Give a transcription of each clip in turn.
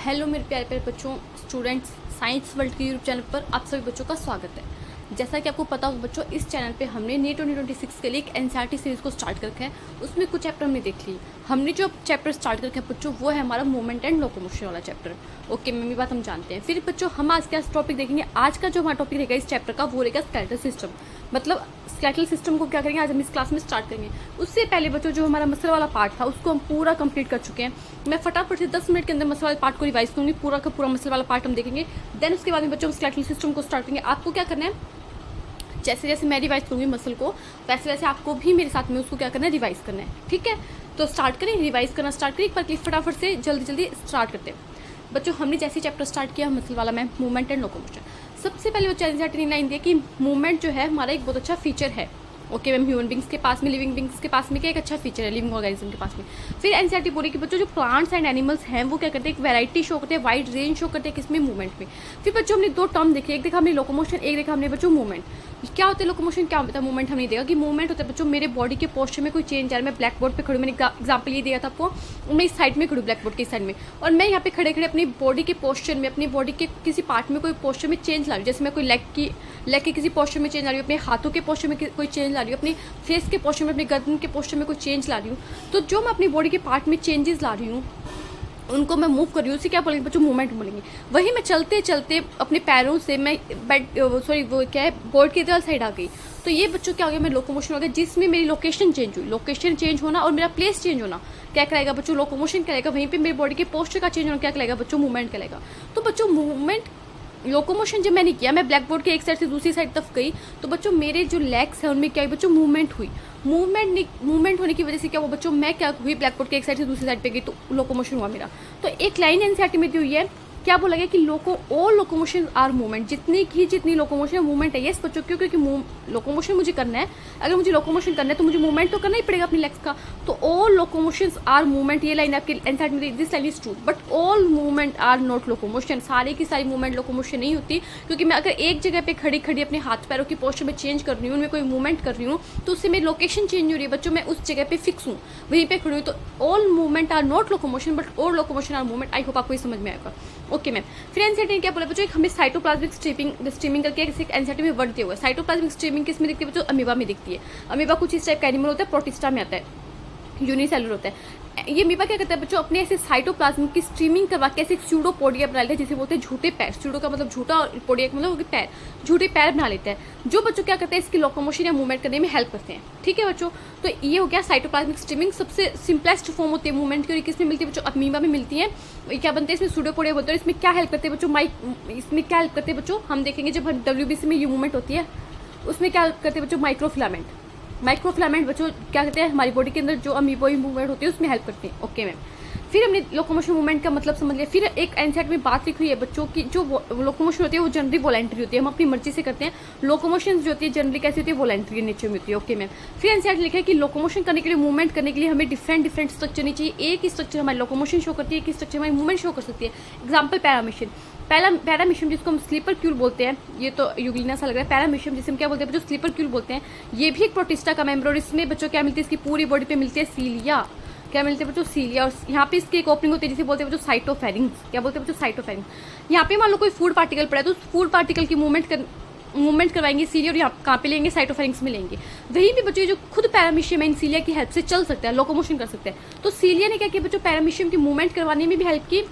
Hello मेरे प्यारे प्यारे बच्चों, स्टूडेंट्स, साइंस वर्ल्ड के यूट्यूब चैनल पर आप सभी बच्चों का स्वागत है। जैसा कि आपको पता हो बच्चों, इस चैनल पे हमने नीट 2026 के लिए एक एनसीईआरटी सीरीज़ को स्टार्ट कर रखा है। उसमें कुछ चैप्टर हमने देख ली। हमने जो चैप्टर स्टार्ट कर रखा है बच्चों, वो है हमारा मूवमेंट एंड लोकोमोशन वाला चैप्टर। ओके मैम, ये बात हम जानते हैं। फिर बच्चों हम आज क्या टॉपिक देखेंगे। आज का जो हमारा टॉपिक रहेगा इस चैप्टर का, वो रहेगा स्केलेटल सिस्टम। मतलब स्केलेटल सिस्टम को क्या करेंगे आज हम इस क्लास में स्टार्ट करेंगे। उससे पहले बच्चों जो हमारा मसल वाला पार्ट था उसको हम पूरा कंप्लीट कर चुके हैं। मैं फटाफट से 10 मिनट के अंदर मसल वाले पार्ट को रिवाइज करूंगी। पूरा का पूरा मसल वाला पार्ट हम देखेंगे। देन उसके बाद में बच्चों हम स्केलेटल सिस्टम को स्टार्ट करेंगे। आपको क्या करना है, जैसे जैसे मैं रिवाइज करूंगी मसल को, वैसे वैसे आपको भी मेरे साथ में उसको क्या करना है, रिवाइज करना है। ठीक है, तो स्टार्ट करें, रिवाइज करना स्टार्ट करें। एक बार फटाफट से जल्दी जल्दी स्टार्ट करते हैं बच्चों। हमने जैसे चैप्टर स्टार्ट किया मसल वाला मैम, मूवमेंट एंड लोकोमोशन। सबसे पहले बच्चा एनसीईआरटी ने लाइन दिया कि मूवमेंट जो है हमारा एक बहुत अच्छा फीचर है। ओके मैम, ह्यूमन बींग्स के पास में, लिविंग बींग्स के पास में क्या एक अच्छा फीचर है, लिविंग ऑर्गेनिज्म के पास में। फिर एनसीईआरटी बोली कि बच्चों जो प्लांट्स एंड एनिमल्स हैं वो क्या करते हैं, एक वैरायटी शो करते हैं, वाइड रेंज शो करते हैं किसमें, मूवमेंट में। फिर बच्चों हमने दो टर्म देखे, एक देखा हमने लोकोमोशन, एक देखा हमने बच्चों मूवमेंट। क्या होता है लोकोमोशन, क्या होता है मूवमेंट। हमने देखा कि मूवमेंट होता है बच्चों मेरे बॉडी के पोस्चर में कोई चेंज आ रहा है। मैं ब्लैक बोर्ड पे खड़ी, मैंने एग्जाम्पल ये दिया था आपको, मैं इस साइड में खड़ी, ब्लैक बोर्ड के साइड में, और मैं यहाँ पे खड़े खड़े अपनी बॉडी के पोस्चर में, अपनी बॉडी के किसी पार्ट में कोई पोस्चर में चेंज ला रही हूँ। जैसे मैं कोई लेग के किसी पोस्चर में चेंज ला रही हूँ, अपने हाथों के पोस्चर में कोई चेंज ला रही हूँ, अपनी फेस के पोस्चर में, अपनी गर्दन के पोस्चर में कोई चेंज ला रही हूँ। तो जो मैं अपनी बॉडी के पार्ट में चेंजेस ला रही हूँ उनको मैं मूव कर रही हूँ, उसे क्या बोलेंगे बच्चों, मूवमेंट बोलेंगे। वही मैं चलते चलते अपने पैरों से मैं वो क्या है, बोर्ड की इधर साइड आ गई, तो ये बच्चों क्या हो गया, मैं लोकोमोशन हो गया, जिसमें मेरी लोकेशन चेंज हुई। लोकेशन चेंज होना और मेरा प्लेस चेंज होना क्या कहलाएगा बच्चों, लोकोमोशन कहलाएगा। वहीं पे मेरी बॉडी के पोस्चर का चेंज होना क्या कहलाएगा बच्चों, मूवमेंट कहलाएगा। तो बच्चों मूवमेंट, लोकोमोशन जब मैंने किया, मैं ब्लैक बोर्ड के एक साइड से दूसरी साइड तक गई, तो बच्चों मेरे जो लेग्स हैं उनमें क्या बच्चों, मूवमेंट हुई। मूवमेंट होने की वजह से क्या हुआ बच्चों, मैं क्या हुई, ब्लैक बोर्ड के एक साइड से दूसरी साइड पे गई, तो लोकोमोशन हुआ मेरा। तो एक लाइन एनसीईआरटी में दी हुई है, क्या बोला गया कि ऑल लोकोमोशन आर मूवमेंट, जितनी लोकोमोशन मूवमेंट है। यस बच्चों, क्योंकि लोकोमोशन मुझे करना है, अगर मुझे लोकोमोशन करना है तो मुझे मूवमेंट तो करना ही पड़ेगा अपनी लेग्स का। तो ऑल लोकोमोशन आर मूवमेंट, ये लाइन आपके एनसीईआरटी में, this line is true, but all movement are not locomotion. सारी की सारी मूवमेंट लोकोमोशन नहीं होती, क्योंकि मैं अगर एक जगह पे खड़ी खड़ी अपने हाथ पैरों की पोस्चर में चेंज कर रही हूँ, उनमें कोई मूवमेंट कर रही हूँ, तो उससे मेरी लोकेशन चेंज हो रही है बच्चों, मैं उस जगह पे फिक्स हूँ, वहीं पे खड़ी हूँ। तो all movement are not locomotion but all locomotion are movement. I hope आपको ये समझ में आएगा। ओके मैम, फिर एनसीईआरटी ने क्या बोला बच्चों, एक हमें साइटोप्लाज्मिक स्ट्रीमिंग करके एनसीईआरटी में वर्ड दिया हुआ है। साइटोप्लाज्मिक स्ट्रीमिंग किस में दिखती है बच्चों, अमीबा में दिखती है। अमीबा कुछ इस टाइप का एनिमल होता है, प्रोटिस्टा में आता है, यूनिसेलुलर होता है। ये अमीबा क्या करता है बच्चों, अपने ऐसे साइटोप्लाज्म की स्ट्रीमिंग करवा के ऐसे स्यूडोपोडिया बना लेते हैं, जिसे बोलते हैं झूठे पैर। स्यूडो का मतलब झूठा और पोडिया का मतलब पैर, झूठे पैर बना लेते हैं, जो बच्चों क्या करते हैं इसकी लोकोमोशन या मूवमेंट करने में हेल्प करते हैं। ठीक है बच्चों, तो ये हो गया साइटोप्लाज्मिक स्ट्रीमिंग। सबसे सिंपलेस्ट फॉर्म होती है मूवमेंट की, और किसमें मिलती है बच्चों, अमीबा में मिलती है। क्या बनते हैं इसमें, स्यूडोपोडिया बोलते हैं। इसमें क्या हेल्प करते हैं बच्चों, इसमें क्या हेल्प करते हैं बच्चों, हम देखेंगे जब WBC में ये मूवमेंट होती है, उसमें क्या हेल्प करते हैं बच्चों, माइक्रोफिलामेंट बच्चों क्या कहते हैं, हमारी बॉडी के अंदर जो अमीबोइड मूवमेंट होती है उसमें हेल्प करते हैं। ओके मैम, फिर हमने लोकोमोशन मूवमेंट का मतलब समझ लिया। फिर एक एनसीईआरटी में बात लिखी हुई है बच्चों की, जो लोकोमोशन होती है वो जनरली वॉलंटरी होती है, हम अपनी मर्जी से करते हैं। लोकोमोशन जो होती है जनरली कैसी होती है, वॉलंटरी नेचर में होती है। ओके मैम, फिर एनसीईआरटी लिखा है कि लोकोमोशन करने के लिए, मूवमेंट करने के लिए हमें डिफरेंट स्ट्रक्चर नहीं चाहिए। एक ही स्ट्रक्चर हमारी लोकोमोशन शो करती है, एक ही स्ट्रक्चर हमारी मूवमेंट शो कर सकती है। एग्जाम्पल पैरामीशियम जिसको हम स्लीपर क्यूल बोलते हैं, ये तो युगलिना सा लग रहा है। पैरामीशियम जिसे हम क्या बोलते हैं बच्चों, स्लीपर क्यूल बोलते हैं। ये भी एक प्रोटिस्टा का मेंबर, और इसमें बच्चों क्या मिलती है, इसकी पूरी बॉडी पे मिलती है सीलिया। क्या मिलते हैं बच्चों, सीलिया। और यहाँ पे इसकी एक ओपनिंग होती है जिसे बोलते हैं बच्चों साइटोफेरिंग्स। क्या बोलते हैं बच्चों, साइटोफेरिंग्स। यहाँ पे मान लो कोई फूड पार्टिकल पड़ा है, तो उस फूड पार्टिकल की मूवमेंट करवाएंगे सीलिया, और यहाँ कहाँ पे लेंगे, साइटोफेरिंग्स में लेंगे। वहीं भी बच्चों जो खुद पैरामीशियम है, इन सीलिया की हेल्प से चल सकता है, लोकोमोशन कर सकते हैं। तो सीलिया ने क्या किया बच्चों, पैरामीशियम की मूवमेंट करवाने में भी हेल्प की,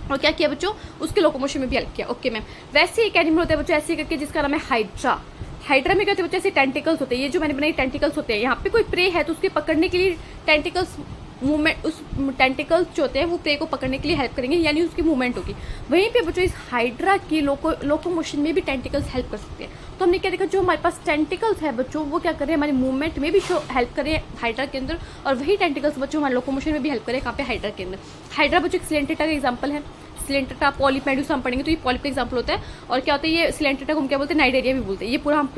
और क्या किया बच्चों, उसके लोकोमोशन में भी हेल्प किया। ओके मैम, वैसे एक एनिमल होता है बच्चों ऐसे करके, जिसका नाम है हाइड्रा। हाइड्रा में क्या होते हैं बच्चों, ऐसे टेंटिकल्स होते हैं। ये जो मैंने बनाई टेंटिकल्स होते हैं, यहाँ पे कोई प्रे है तो उसके पकड़ने के लिए टेंटिकल्स मूवमेंट, उस टेंटिकल्स जो होते हैं वो प्रे को पकड़ने के लिए हेल्प करेंगे, यानी उसकी मूवमेंट होगी। वहीं पे बच्चों इस हाइड्रा की लोकोमोशन में भी टेंटिकल्स हेल्प कर सकते हैं। तो हमने क्या देखा, जो हमारे पास टेंटिकल्स है बच्चों वो क्या कर रहे हैं, हमारी मूवमेंट में भी हेल्प करें हाइड्रा के अंदर, और वही टेंटिकल्स बच्चों हमारे लोकोमोशन में भी हेल्प करें, कहाँ पे, हाइड्रा के अंदर। हाइड्रा बच्चों एक सिलेंटेटा का एग्जाम्पल है। सिलेंटेटा, पॉलिप मेडुसा हम पढ़ेंगे तो ये पॉलिप का एग्जाम्पल होता है। और क्या होता है ये सिलेंटेटा को हम क्या बोलते हैं, नाइडेरिया भी बोलते हैं। ये पूरा हम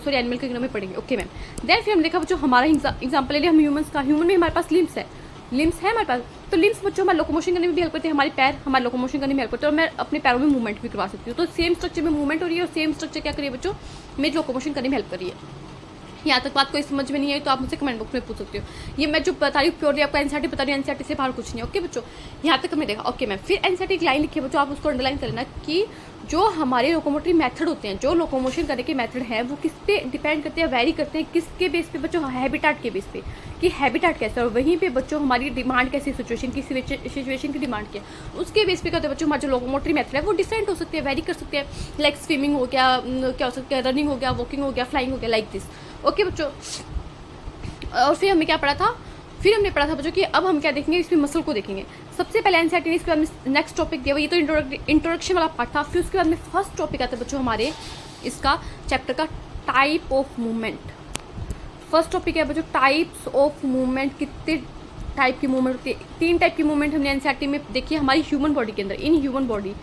एनिमल के में पढ़ेंगे। ओके मैम, देन फिर हम देखा बच्चों हमारा एग्जाम्पल ले लिया हम ह्यूमंस का। ह्यूमन में हमारे पास लिम्स है हमारे पास, तो लिम्स बच्चों हमारे लोकोमोशन करने में भी हेल्प करते हैं। हमारे पैर हमारे लोकोमोशन करने में हेल्प करते हैं, और मैं अपने पैरों में मूवमेंट भी करवा सकती हूँ। तो सेम स्ट्रक्चर में मूवमेंट हो रही है, और सेम स्ट्रक्चर क्या करिए बच्चों, मेरी लोकोमोशन करने में हेल्प कर रही है। यहाँ तक बात कोई समझ में नहीं आई तो आप मुझसे कमेंट बॉक्स में पूछ सकते हो। ये मैं जो बता रही हूँ प्योरली आपको एनसीईआरटी बता रही हूँ, एनसीईआरटी से बाहर कुछ नहीं है। ओके बच्चों, यहाँ तक हमने देखा। ओके मैम, फिर एनसीईआरटी की लाइन लिखी है बच्चों, आप उसको अंडरलाइन कर लेना कि जो हमारे लोकोमोटरी मेथड होते हैं, जो लोकोमोशन करने के मेथड है वो किस पे डिपेंड करते हैं, वेरी करते हैं, किसके बेस पे बच्चों, हैबिटाट के बेस पे, कि हैबिटाट कैसा है और वहीं पे बच्चों हमारी डिमांड कैसी, सिचुएशन की, सिचुएशन की डिमांड क्या है उसके बेस पे क्या होता है बच्चों, हमारे जो लोकोमोटरी मेथड है वो डिफरेंट हो सकते हैं, वेरी कर सकते हैं। लाइक स्विमिंग हो गया, क्या हो सकता है, रनिंग हो गया, वॉकिंग हो गया, फ्लाइंग हो गया, लाइक दिस। ओके बच्चों, और फिर हमने क्या पढ़ा था, फिर हमने पढ़ा था बच्चों कि अब हम क्या देखेंगे, इसमें मसल को देखेंगे। सबसे पहले एनसीईआरटी ने इस पर नेक्स्ट टॉपिक दिया हुआ, ये तो इंट्रोडक्शन वाला पार्ट था। फिर उसके बाद में फर्स्ट टॉपिक आता है बच्चों हमारे इसका चैप्टर का, type of movement. First topic है बच्चों टाइप्स ऑफ मूवमेंट। कितने टाइप की मूवमेंट होती है, 3 टाइप की मूवमेंट हमने एनसीईआरटी में देखी है हमारी ह्यूमन बॉडी के अंदर। इन ह्यूमन बॉडी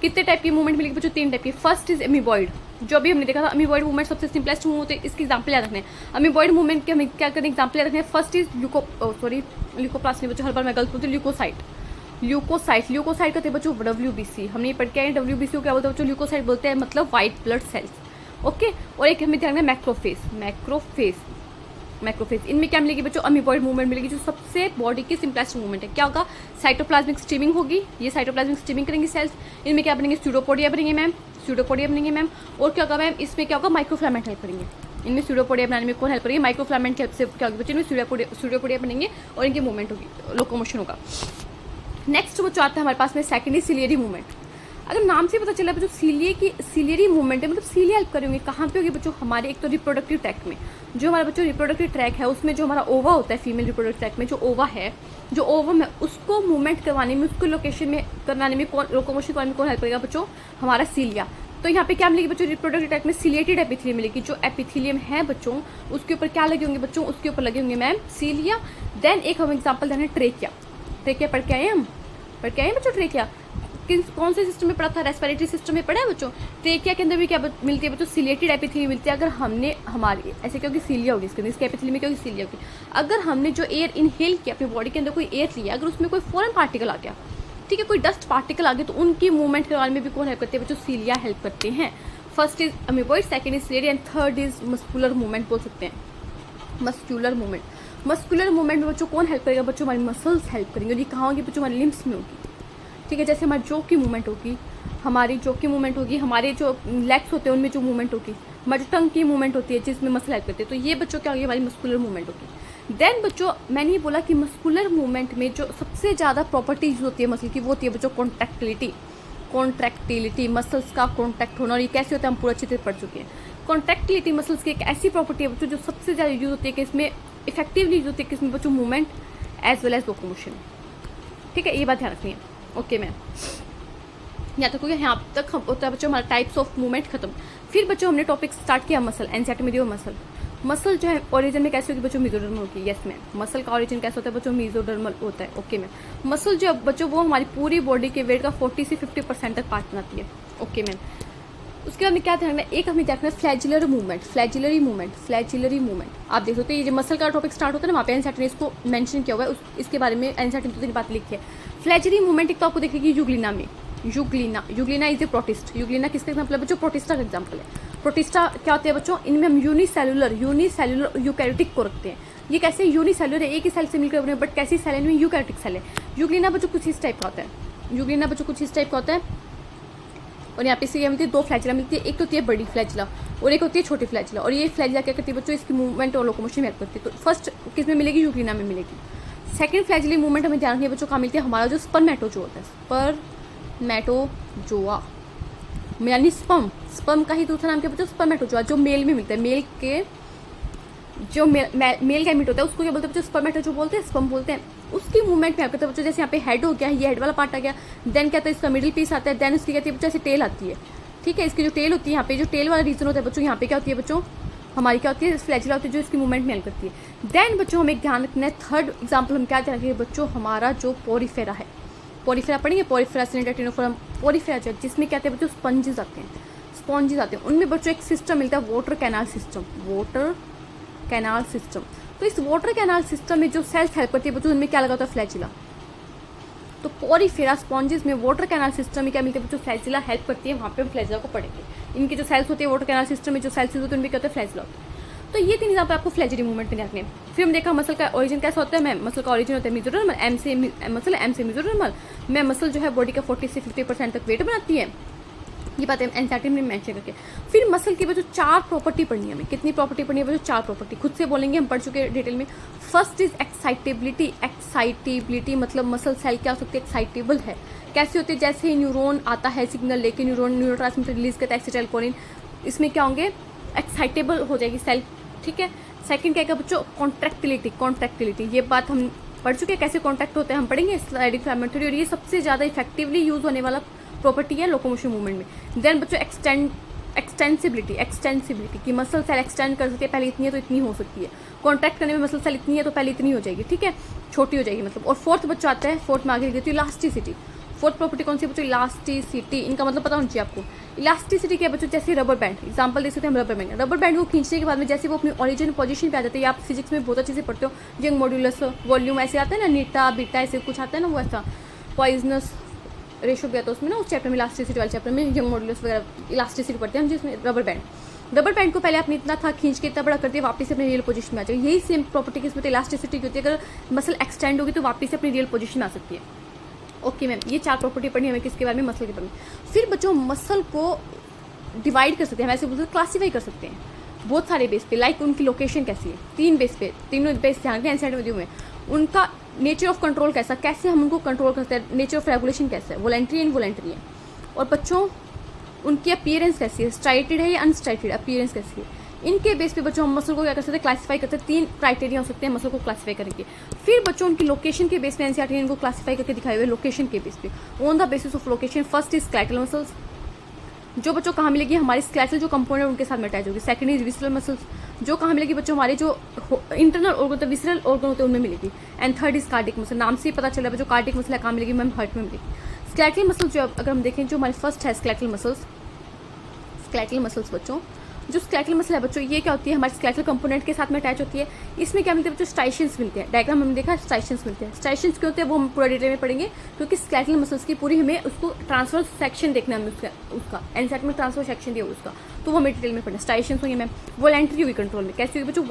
कितने टाइप की मूवमेंट मिलेगी बच्चों, 3 टाइप की। फर्स्ट इज अमीबॉइड, जो अभी हमने देखा था अमीबॉइड मूवमेंट सबसे सिंपलेस्ट मूव होते हैं, इसकी एग्जांपल याद रखने। अमीबॉइड मूवमेंट के हमें क्या करने एग्जांपल याद रखने। फर्स्ट इज ल्यूकोप्लास्ट नहीं बच्चों, हर बार मैं गलत बोलती हूँ, ल्यूकोसाइट कहते हैं बच्चों WBC। हमने पढ़ के आए WBC को क्या बोलते हैं बच्चों, ल्यूकोसाइट बोलते हैं, मतलब व्हाइट ब्लड सेल्स। ओके, और एक हमें ध्यान रखना मैक्रोफेज। इनमें क्या मिलेगी बच्चों, अमीबॉइड मूवमेंट मिलेगी, जो सबसे बॉडी की सिंपलेस्ट मूवमेंट है। क्या होगा, साइटोप्लाज्मिक स्ट्रीमिंग होगी, ये साइटोप्लाज्मिक स्ट्रीमिंग करेंगे सेल्स। इनमें क्या बनेंगे, स्यूडोपोडिया बनेंगे मैम। और क्या होगा मैम, इसमें क्या होगा, माइक्रोफिलामेंट हेल्प करेंगे। इनमें स्यूडोपोडिया बनाने में कौन हेल्प करेंगे, माइक्रोफिलामेंट की हेल्प से क्या होगी बच्चों, इनमें स्यूडोपोडिया बनेंगे और इनकी मूवमेंट होगी, लोकोमोशन होगा। नेक्स्ट बच्चों आता है हमारे पास में सेकेंडरी सिलियरी मूवमेंट। अगर नाम से पता चला बच्चों सिलियरी मूवमेंट है, मतलब सिलिया हेल्प करेंगे। कहाँ पे होगी बच्चों, हमारे एक तो रिप्रोडक्टिव ट्रैक में, जो हमारा बच्चों रिप्रोडक्टिव ट्रैक है उसमें जो हमारा ओवा होता है, फीमेल रिप्रोडक्टिव ट्रैक में जो ओवा है, जो ओवम है उसको मूवमेंट करवाने में, उसको लोकेशन में करवाने में कौन, लोकोमोशन करवाने में कौन हेल्प करेगा बच्चों, हमारा सीलिया। तो यहाँ पे क्या मिलेगी बच्चों, रिप्रोडक्टिव ट्रैक में सिलिएटेड एपिथेलियम मिलेगी। जो एपिथेलियम है बच्चों उसके ऊपर क्या लगे होंगे बच्चों, उसके ऊपर लगे होंगे मैम सीलिया। देन एक हम एग्जाम्पल देना, ट्रेकिया पढ़ के आए बच्चों। ट्रेकिया कौन से सिस्टम में पढ़ा था, रेस्पिरेटरी सिस्टम में पढ़ा है बच्चों। ट्रेकिया के अंदर भी क्या मिलती है बच्चों, सिलिएटेड एपिथेलियम मिलती है। अगर हमने हमारी ऐसे क्योंकि सीलिया होगी इसके अंदर, इसके एपिथेलियम में क्योंकि सीलिया होगी। अगर हमने जो एयर इनहेल किया अपनी बॉडी के अंदर, कोई एयर लिया, अगर उसमें कोई फॉरेन पार्टिकल आ गया, ठीक है, कोई डस्ट पार्टिकल आ गया, तो उनकी मूवमेंट करवाने में भी कौन हेल्प करते हैं बच्चों, सीलिया हेल्प करते हैं। First is amoeboid, second is ciliary and third is muscular movement बोल सकते हैं। मस्कुलर मूवमेंट में बच्चों कौन हेल्प करेगा बच्चों, हमारी मसल्स हेल्प करेंगे। और ये कहाँ होगी बच्चों, हमारे लिम्स में होगी। ठीक है, जैसे हमारी जो की मूवमेंट होगी, हमारे जो लेग्स होते हैं उनमें जो मूवमेंट होगी, हमारी टंग की मूवमेंट होती है जिसमें मसल हेल्प करते हैं। तो ये बच्चों क्या होगी, हमारी मस्कुलर मूवमेंट होगी। देन बच्चों मैंने ये बोला कि मस्कुलर मूवमेंट में जो सबसे ज़्यादा प्रॉपर्टीज होती है मसल की, वो होती है बच्चों कॉन्ट्रैक्टिलिटी, मसल्स का कॉन्टैक्ट होना। और ये कैसे होता है हम पूरा अच्छे से पढ़ चुके हैं। कॉन्ट्रैक्टिलिटी मसल्स की एक ऐसी प्रॉपर्टी है बच्चों जो सबसे ज़्यादा यूज होती है, कि इसमें इफेक्टिवली यूज होती है, कि इसमें बच्चों movement as well as locomotion. ठीक है, ये बात ध्यान रखनी है। ओके मैम, यहाँ तक हो गया, यहाँ तक होता है बच्चों हमारा टाइप्स ऑफ मूवमेंट खत्म। फिर बच्चों हमने टॉपिक स्टार्ट किया मसल, एनसीईआरटी में दिया मसल जो है ओरिजिन में कैसे होगी बच्चों, मेसोडर्मल होगी। यस मैम, मसल का ओरिजिन कैसा होता है बच्चों, मेसोडर्मल होता है। ओके मैम, मसल जो है बच्चों वो हमारी पूरी बॉडी के वेट का 40 से 50% तक पार्ट बनाती है। ओके मैम, उसके बाद में क्या ध्यान रखना है, एक हमें ध्यान रखना है फ्लैजिलरी मूवमेंट। आप देख सकते हैं ये जो मसल का टॉपिक स्टार्ट होता है ना, वहाँ पे एनसीईआरटी ने इसको मेंशन किया हुआ है, इसके बारे में एनसीईआरटी ने 2-3 बात लिखी है। फ्लैजिलरी मूवमेंट एक तो आपको देखेगी यूग्लिना में, Euglena is a protist. Euglena किसका एग्जाम्पल है बच्चों, प्रोटिस्टा का एग्जाम्पल है। प्रोटिस्टा क्या होते हैं बच्चों, इनमें हम यूनिसेलुलर यूकैरियोटिक को रखते हैं। ये कैसे यूनिसेलुलर है, एक ही सेल से मिलकर बने, बट कैसी सेल है, इनमें यूकैरियोटिक सेल है। यूग्लिना बच्चों कुछ इस टाइप का होता है। और यहाँ पे से क्या मिलती है, 2 फ्लैजिला मिलती है। एक तो होती है बड़ी फ्लैजिला और एक होती है छोटी फ्लैजिला। और ये फ्लैजिला क्या करती है बच्चों, इसकी मूवमेंट और लोकोमोशन में हेल्प करती है। तो फर्स्ट किस में मिलेगी, यूग्लिना में मिलेगी। सेकंड फ्लैजिली मूवमेंट हमें ध्यान रखिए बच्चों कहाँ मिलती है, हमारा जो स्पर्मेटोजोआ होता है, स्पर्मेटोजोआ यानी स्पर्म का ही दूसरा नाम क्या बच्चों, स्पर्मेटोजोआ, जो मेल में मिलता है। मेल के जो मेल गैमीट होता है उसको क्या बोलते हैं बच्चों, स्पर्मेटोजोआ बोलते हैं, स्पर्म बोलते हैं। उसकी मूवमेंट में आपको बच्चों जैसे यहाँ पे हेड हो गया, ये हेड वाला पार्ट आ गया। देन क्या होता है, इसका मिडिल पीस आता है। देन उसकी कहती है बच्चों ऐसे टेल आती है। ठीक है, इसकी जो टेल होती है, यहाँ पे जो टेल वाला रीजन होता है बच्चों, यहाँ पे क्या होती है बच्चों, हमारी क्या होती है, फ्लैजिला होती है, जो इसकी मूवमेंट में हेल्प करती है। देन बच्चों हमें ध्यान रखना है, थर्ड एग्जाम्पल हम क्या ध्यान रखेंगे बच्चों, हमारा जो पोरीफेरा है, पोरीफेरा पढ़ेंगे, पोरीफेरा सिलेंडर टिनोफोरम, पोरीफेरा जो जिसमें क्या आते हैं बच्चों, स्पंजेस आते हैं। उनमें बच्चों एक सिस्टम मिलता है, वाटर कैनाल सिस्टम। तो इस वाटर कैनाल सिस्टम में जो सेल्स हेल्प करती है बच्चों, उनमें क्या लगा होता है, फ्लैजिला। तो पोरीफेरा स्पॉन्जेस में वाटर कैनाल सिस्टम में क्या मिलता है बच्चों, फ्लैजिला हेल्प करती है। वहाँ पे हम फ्लैजिला को पढ़ेंगे। इनके जो सेल्स होते हैं वाटर कैनाल सिस्टम में, जो सेल्स होते हैं उनमें क्या होता है, फ्लैजिला होता है। तो ये 3 एग्जाम्पल आपको फ्लैचरी मूवमेंट में रखने। फिर हम देखा मसल का ओरिजिन कैसा होता है मैम, मसल का ओरिजिन होता है मेसोडर्मल, एम से मेसोडर्मल में मसल जो है बॉडी का 40 से 50% तक वेट बनाती है। ये बात है एनसीईआरटी में मेंशन करके। फिर मसल की वजह 4 प्रॉपर्टी पढ़नी है हमें। कितनी प्रॉपर्टी पढ़नी है वजह 4 प्रॉपर्टी, खुद से बोलेंगे, हम पढ़ चुके हैं डिटेल में। First is excitability. एक्साइटेबिलिटी मतलब मसल सेल क्या हो सकती है, एक्साइटेबल है। कैसे होती है, जैसे ही न्यूरॉन आता है सिग्नल लेके, न्यूरोट्रांसमीटर रिलीज करता है एसिटाइलकोलिन, इसमें क्या होंगे, एक्साइटेबल हो जाएगी सेल, ठीक है। सेकंड क्या है बच्चों, कॉन्ट्रैक्टिलिटी। ये बात हम पढ़ चुके हैं, कैसे कॉन्ट्रैक्ट होते हैं हम पढ़ेंगे स्लाइडिंग फ्रैगमेंट थ्योरी, और ये सबसे ज़्यादा इफेक्टिवली यूज होने वाला प्रॉपर्टी है लोकोमोशन मूवमेंट में। देन बच्चों एक्सटेंसिबिलिटी की मसल सेल एक्सटेंड कर सकती है, पहले इतनी है तो इतनी हो सकती है। कॉन्ट्रैक्ट करने में मसल सेल इतनी है तो पहले इतनी हो जाएगी, ठीक है, छोटी हो जाएगी मतलब। और फोर्थ बच्चों आता है, फोर्थ में आगे देती है इलास्टिसिटी। फोर्थ प्रॉपर्टी कौन सी बच्चों, इलास्टिसिटी। इनका मतलब पता होना चाहिए आपको। इलास्टिसिटी क्या बच्चों, जैसे रबर बैंड, एग्जांपल दे सकते हैं हम रबर बैंड को खींचने के बाद में जैसे वो अपनी ओरिजिन पोजीशन पे आ जाते हैं, आप फिजिक्स में बहुत अच्छे से पढ़ते हो, यंग मॉड्यूलस वॉल्यूम ऐसे आता है ना, नीटा बीटा ऐसे कुछ आता है ना, वो ऐसा पॉइजनस रेशो भी आता है उसमें ना, उस चैप्टर में इलास्टिसिटी वाले चैप्टर में यंग मॉड्यूलस वगैरह इलास्टिसिटी पढ़ते हैं हम, जिसमें रबर बैंड को पहले आपने इतना था खींच के इतना बड़ा कर दिया, वापस से अपनी रियल पोजीशन में आ जाएगी। यही सेम प्रॉपर्टी किसमें इलास्टिसिटी की होती है, अगर मसल एक्सटेंड होगी तो वापस से अपनी रियल पोजीशन में आ सकती है। ओके मैम, ये 4 प्रॉपर्टी पढ़नी है हमें किसके बारे में, मसल के बारे में। फिर बच्चों मसल को डिवाइड कर सकते हैं, हम ऐसे बोलते हैं क्लासीफाई कर सकते हैं बहुत सारे बेस पे, लाइक उनकी लोकेशन कैसी है, 3 बेस पे, तीनों बेस ध्यान के एनसीईआरटी में दिए हुए हैं। उनका नेचर ऑफ कंट्रोल कैसा, कैसे हम उनको कंट्रोल करते हैं, नेचर ऑफ रेगुलेशन कैसा है, वॉलंटरी इनवॉलंटरी है। और बच्चों उनकी अपीयरेंस कैसी है, स्ट्राइटेड है या अनस्ट्राइटेड, अपीयरेंस कैसी है। इनके बेस पे बच्चों हम मसल को क्या कर सकते हैं, क्लासीफाई करते हैं। 3 क्राइटेरिया हो सकते हैं मसल को क्लासीफाई करेंगे। फिर बच्चों उनकी लोकेशन के बेस पे एनसीईआरटी ने इनको क्लासीफाई करके दिखाए हुए, लोकेशन के बेस पे, on the basis of location. First is skeletal muscles, जो बच्चों कहाँ मिलेगी, हमारी स्केलेटल जो कंपोनेंट उनके साथ में अटैच होगी। सेकंड इज विसरल मसल्स, जो कहाँ मिलेगी बच्चों, हमारे जो इंटरनल ऑर्गन होते हैं, विसरल ऑर्गन होते हैं, उनमें मिलेगी। And third is cardiac muscle, नाम से ही पता चल रहा है बच्चों कार्डिक मसल कहाँ मिलेगी, मैम हार्ट में मिलेगी। स्केलेटल मसल्स जो अगर हम देखें, जो हमारी फर्स्ट है स्केलेटल मसल्स बच्चों, जो स्केलेटल मसल है बच्चों, ये क्या होती है, हमारे स्केलेटल कंपोनेंट के साथ में अटैच होती है। इसमें क्या मिलते हैं बच्चों, स्ट्राइशंस मिलते हैं। डायग्राम हमने देखा स्ट्राइशंस मिलते हैं। स्ट्राइशंस क्यों होते हैं वो हम पूरा डिटेल में पढ़ेंगे, क्योंकि स्केलेटल मसल्स की पूरी हमें उसको ट्रांसफर सेक्शन देखना है, उसका एनसीईआरटी में ट्रांसफर सेक्शन दिया उसका, तो वो हमें डिटेल में पढ़ना। स्ट्राइशंस होंगे मैम, वॉलंटरी होगी कंट्रोल में, कैसी होगी बच्चों,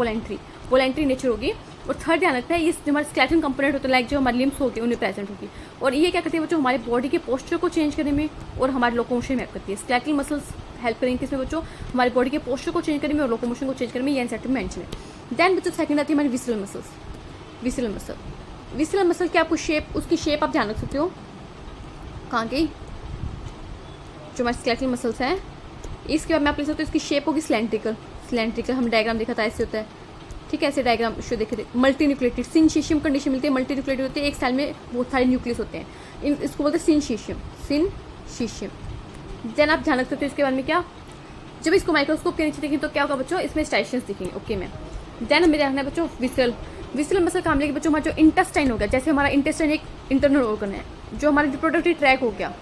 वॉलंटरी नेचर होगी। और थर्ड ध्यान रखना है, ये हमारे स्केलेटल कंपोनेंट होते हैं, लाइक जो हमारे लिम्स होगी उनमें प्रेजेंट होगी। और ये क्या करती है बच्चों, हमारे बॉडी के पोस्चर को चेंज करने में और हमारे लोकोमोशन में हेल्प करती है। स्केलेटल मसल्स हेल्प करेंगे किसमें बच्चों, हमारी बॉडी के पोस्चर को चेंज करने में और लोकोमोशन को चेंज करने में, ये एनसीईआरटी में मेंशन है। देन बच्चों सेकंड आती है हमारी विसरल मसल की आपको शेप, उसकी शेप आप ध्यान रख सकते हो, कहाँ की जो हमारे स्केलेटल मसल्स हैं, इसके बाद में आप ले सकते हो, इसकी शेप होगी सिलेंड्रिकल। हम डायग्राम देखा था, ऐसे होता है, ठीक है, ऐसे डायग्राम शो देखे थे। मल्टी न्यूक्लिएटेड सिनशीशियम कंडीशन मिलती है, मल्टी न्यूक्लिएटेड होती है, एक सेल में बहुत सारे न्यूक्लियस होते हैं, इसको बोलते हैं सिनशीशियम। देन आप ध्यान रख सकते हो इसके बारे में, क्या जब इसको माइक्रोस्कोप के नीचे देखें तो क्या होगा बच्चों, इसमें स्ट्राइशंस दिखेंगे। Okay ma'am. देन हमें देखना है बच्चों विसरल मसल काम लेके बच्चों, हमारा जो इंटेस्टाइन हो गया, जैसे हमारा इंटेस्टाइन एक इंटरनल ऑर्गन है, जो हमारा रिप्रोडक्टिव ट्रैक हो गया,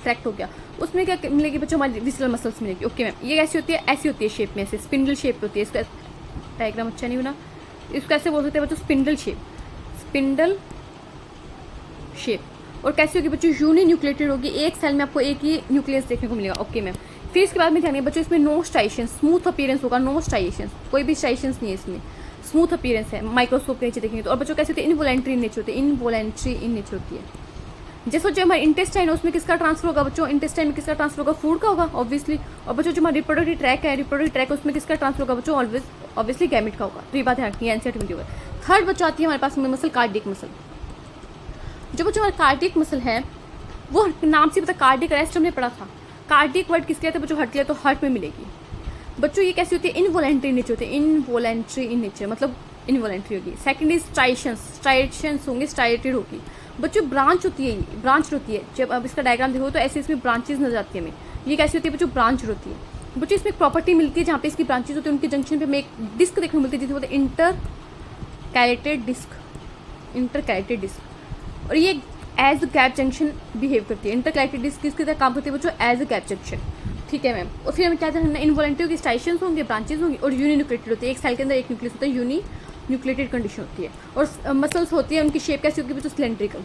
ट्रैक्ट हो गया, उसमें क्या मिलेगी बच्चों, हमारी विसरल मसल्स मिलेगी। Okay ma'am. ये कैसी होती है, ऐसी होती है शेप में, ऐसे स्पिंडल शेप होती है। इसका डायग्राम अच्छा नहीं बना, इसको ऐसे बोल सकते हैं बच्चों, स्पिंडल शेप। और कैसी होगी बच्चों, यूनि न्यूक्लिएटेड होगी, एक सेल में आपको एक ही न्यूक्लियस देखने को मिलेगा। Okay ma'am. फिर इसके बाद में ध्यान बच्चों, इसमें नो स्ट्राइशंस, स्मूथ अपीयरेंस होगा, नो स्ट्राइशंस, कोई भी स्ट्राइशंस नहीं है इसमें, स्मूथ अपीयरेंस है माइक्रोस्कोप के नीचे देखेंगे तो। और बच्चों कैसे होती है, इनवॉलंटरी इन नेचर होती है। जैसे जो हमारे इंटेस्टाइन है उसमें किसका ट्रांसफर होगा बच्चों, इंटेस्टाइन में किसका ट्रांसफर होगा, फूड का होगा ऑब्वियसली। और बच्चों जो हमारा रिप्रोडक्टिव ट्रैक है उसमें किसका ट्रांसफर होगा बच्चों, ऑब्वियसली गैमेट का होगा। तो ये बात है एनसीईआरटी में दी हुई है। थर्ड बच्चों आती है हमारे पास मसल कार्डियक मसल। जो बच्चों हमारा कार्डियक मसल है वो नाम से पता, कार्डियक अरेस्ट हमने पढ़ा था। कार्डियक वर्ड किसके लिए था बच्चों, हर्ट के लिए, तो हर्ट में मिलेगी बच्चों। ये कैसी होती है, इनवॉलंटरी नेचर होती है, इनवॉलंटरी इन नेचर मतलब इनवॉलंटरी होगी। सेकंड इज स्ट्राइशंस होंगे, स्ट्राइटेड होगी बच्चों। ब्रांच होती है, जब अब इसका डायग्राम देखो तो ऐसे इसमें ब्रांचेस नजर आती है हमें। ये कैसी होती है बच्चों, ब्रांच होती है बच्चों। इसमें एक प्रॉपर्टी मिलती है जहाँ पे इसकी ब्रांचेस होती है, उनके जंक्शन पे हमें एक डिस्क देखने को मिलती है जिसे बोलते हैं इंटरकैलेटेड डिस्क। और ये एज गैप जंक्शन बिहेव करती है। इंटरकैलेटेड डिस्क किसकी तरह काम करती है बच्चों, एज अ गैप जंक्शन, ठीक है मैम। और फिर हमें क्या ध्यान रखना, इनवॉलंटरी होगी, स्ट्राइशंस होंगे, ब्रांचेस होंगी और यूनिन्यूक्लिएटेड होती है। एक सेल के अंदर एक न्यूक्लियस होता है, यूनिन्यूक्लिएटेड कंडीशन होती है। और मसल्स होती है, उनकी शेप कैसी होगी बच्चों, सिलेंड्रिकल।